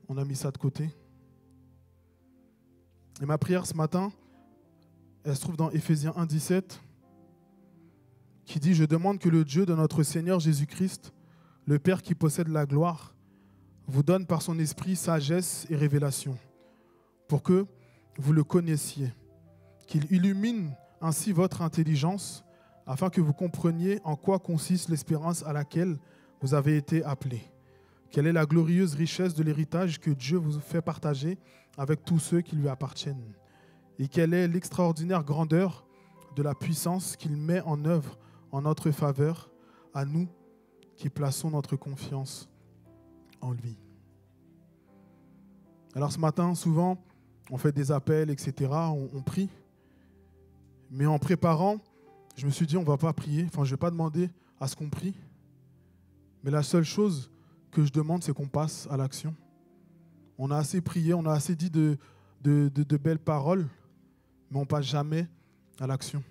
on a mis ça de côté. Et ma prière ce matin, elle se trouve dans Éphésiens 1,17, qui dit « Je demande que le Dieu de notre Seigneur Jésus-Christ, le Père qui possède la gloire, vous donne par son esprit sagesse et révélation, pour que vous le connaissiez, qu'il illumine ainsi votre intelligence, afin que vous compreniez en quoi consiste l'espérance à laquelle vous avez été appelés. Quelle est la glorieuse richesse de l'héritage que Dieu vous fait partager avec tous ceux qui lui appartiennent? Et quelle est l'extraordinaire grandeur de la puissance qu'il met en œuvre en notre faveur, à nous qui plaçons notre confiance en lui. » Alors ce matin, souvent, on fait des appels, etc., on prie. Mais en préparant, je me suis dit, on ne va pas prier. Enfin, je ne vais pas demander à ce qu'on prie. Mais la seule chose que je demande, c'est qu'on passe à l'action. On a assez prié, on a assez dit de belles paroles, mais on ne passe jamais à l'action.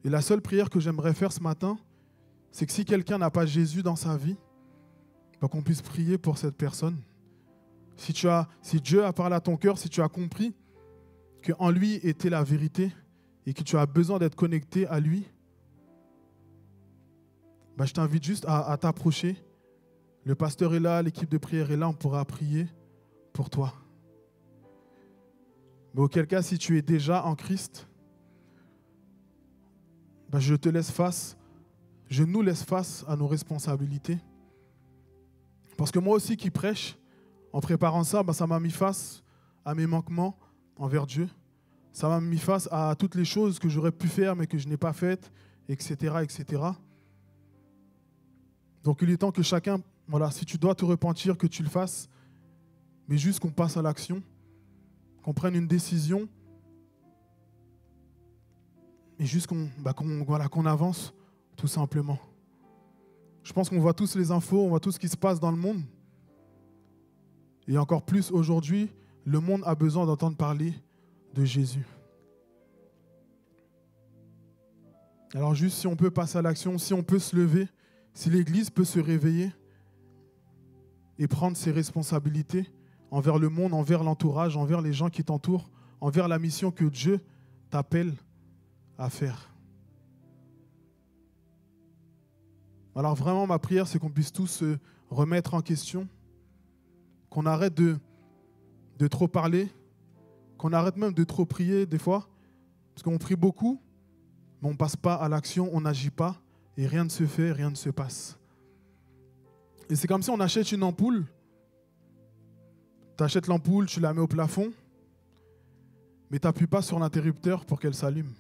Et la seule prière que j'aimerais faire ce matin, c'est que si quelqu'un n'a pas Jésus dans sa vie, qu'on puisse prier pour cette personne. Si Dieu a parlé à ton cœur, si tu as compris qu'en lui était la vérité et que tu as besoin d'être connecté à lui, je t'invite juste à t'approcher. Le pasteur est là, l'équipe de prière est là, on pourra prier pour toi. Mais auquel cas, si tu es déjà en Christ, je nous laisse face à nos responsabilités. Parce que moi aussi qui prêche, en préparant ça, ça m'a mis face à mes manquements envers Dieu. Ça m'a mis face à toutes les choses que j'aurais pu faire mais que je n'ai pas faites, etc., etc. Donc il est temps que chacun, si tu dois te repentir, que tu le fasses, mais juste qu'on passe à l'action, qu'on prenne une décision, et juste qu'on avance, tout simplement. Je pense qu'on voit tous les infos, on voit tout ce qui se passe dans le monde. Et encore plus aujourd'hui, le monde a besoin d'entendre parler de Jésus. Alors juste si on peut passer à l'action, si on peut se lever, si l'Église peut se réveiller et prendre ses responsabilités envers le monde, envers l'entourage, envers les gens qui t'entourent, envers la mission que Dieu t'appelle à faire. Alors vraiment, ma prière, c'est qu'on puisse tous se remettre en question, qu'on arrête de trop parler, qu'on arrête même de trop prier des fois, parce qu'on prie beaucoup, mais on ne passe pas à l'action, on n'agit pas, et rien ne se fait, rien ne se passe. Et c'est comme si on achète une ampoule, tu achètes l'ampoule, tu la mets au plafond, mais tu n'appuies pas sur l'interrupteur pour qu'elle s'allume.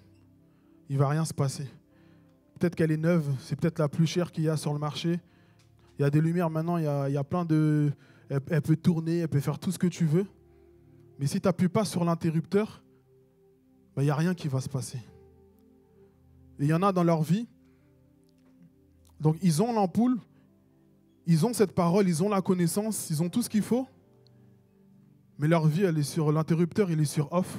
Il ne va rien se passer. Peut-être qu'elle est neuve, c'est peut-être la plus chère qu'il y a sur le marché. Il y a des lumières maintenant, il y a plein de... Elle peut tourner, elle peut faire tout ce que tu veux. Mais si tu n'appuies pas sur l'interrupteur, il n'y a rien qui va se passer. Et il y en a dans leur vie. Donc ils ont l'ampoule, ils ont cette parole, ils ont la connaissance, ils ont tout ce qu'il faut. Mais leur vie, elle est sur l'interrupteur, il est sur off.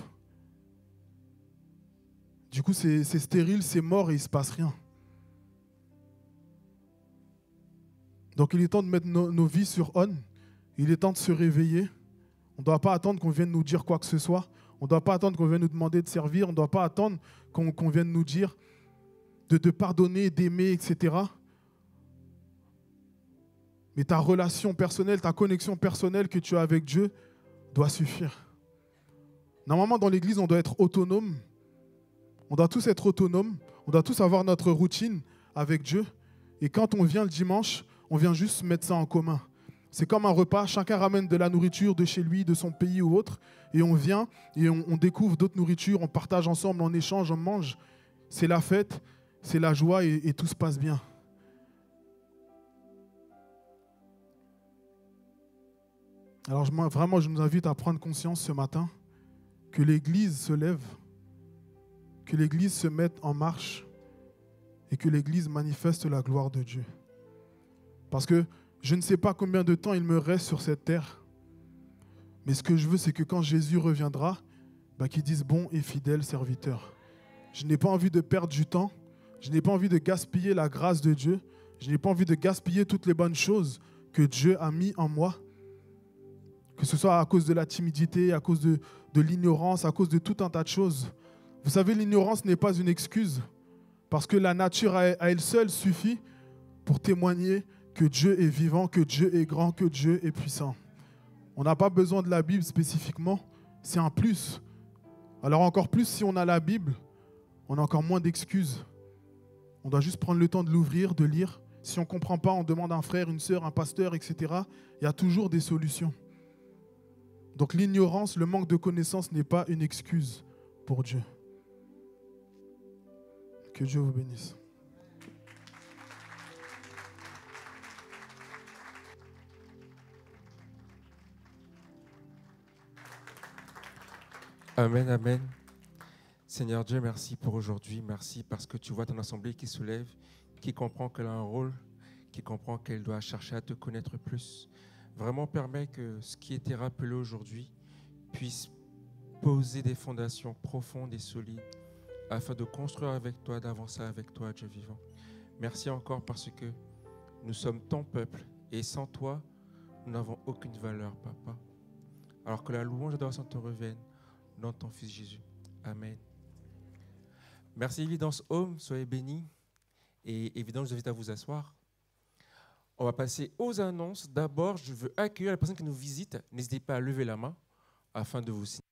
Du coup, c'est stérile, c'est mort et il ne se passe rien. Donc il est temps de mettre nos vies sur on. Il est temps de se réveiller. On ne doit pas attendre qu'on vienne nous dire quoi que ce soit. On ne doit pas attendre qu'on vienne nous demander de servir. On ne doit pas attendre qu'on vienne nous dire de pardonner, d'aimer, etc. Mais ta relation personnelle, ta connexion personnelle que tu as avec Dieu doit suffire. Normalement, dans l'Église, on doit être autonome. On doit tous être autonomes. On doit tous avoir notre routine avec Dieu. Et quand on vient le dimanche, on vient juste mettre ça en commun. C'est comme un repas, chacun ramène de la nourriture de chez lui, de son pays ou autre, et on vient et on découvre d'autres nourritures, on partage ensemble, on échange, on mange. C'est la fête, c'est la joie et tout se passe bien. Alors vraiment, je nous invite à prendre conscience ce matin que l'Église se lève, que l'Église se mette en marche et que l'Église manifeste la gloire de Dieu. Parce que je ne sais pas combien de temps il me reste sur cette terre. Mais ce que je veux, c'est que quand Jésus reviendra, qu'ils disent bon et fidèle serviteur. Je n'ai pas envie de perdre du temps. Je n'ai pas envie de gaspiller la grâce de Dieu. Je n'ai pas envie de gaspiller toutes les bonnes choses que Dieu a mis en moi. Que ce soit à cause de la timidité, à cause de l'ignorance, à cause de tout un tas de choses. Vous savez, l'ignorance n'est pas une excuse. Parce que la nature à elle seule suffit pour témoigner que Dieu est vivant, que Dieu est grand, que Dieu est puissant. On n'a pas besoin de la Bible spécifiquement, c'est un plus. Alors encore plus, si on a la Bible, on a encore moins d'excuses. On doit juste prendre le temps de l'ouvrir, de lire. Si on ne comprend pas, on demande à un frère, une sœur, un pasteur, etc. Il y a toujours des solutions. Donc l'ignorance, le manque de connaissance n'est pas une excuse pour Dieu. Que Dieu vous bénisse. Amen, amen. Seigneur Dieu, merci pour aujourd'hui. Merci parce que tu vois ton assemblée qui se lève, qui comprend qu'elle a un rôle, qui comprend qu'elle doit chercher à te connaître plus. Vraiment, permets que ce qui était rappelé aujourd'hui puisse poser des fondations profondes et solides afin de construire avec toi, d'avancer avec toi, Dieu vivant. Merci encore parce que nous sommes ton peuple et sans toi, nous n'avons aucune valeur, Papa. Alors que la louange et l'adoration te reviennent dans ton Fils Jésus. Amen. Merci Évidence Home, soyez bénis. Et évidemment, je vous invite à vous asseoir. On va passer aux annonces. D'abord, je veux accueillir la personne qui nous visite. N'hésitez pas à lever la main afin de vous signaler.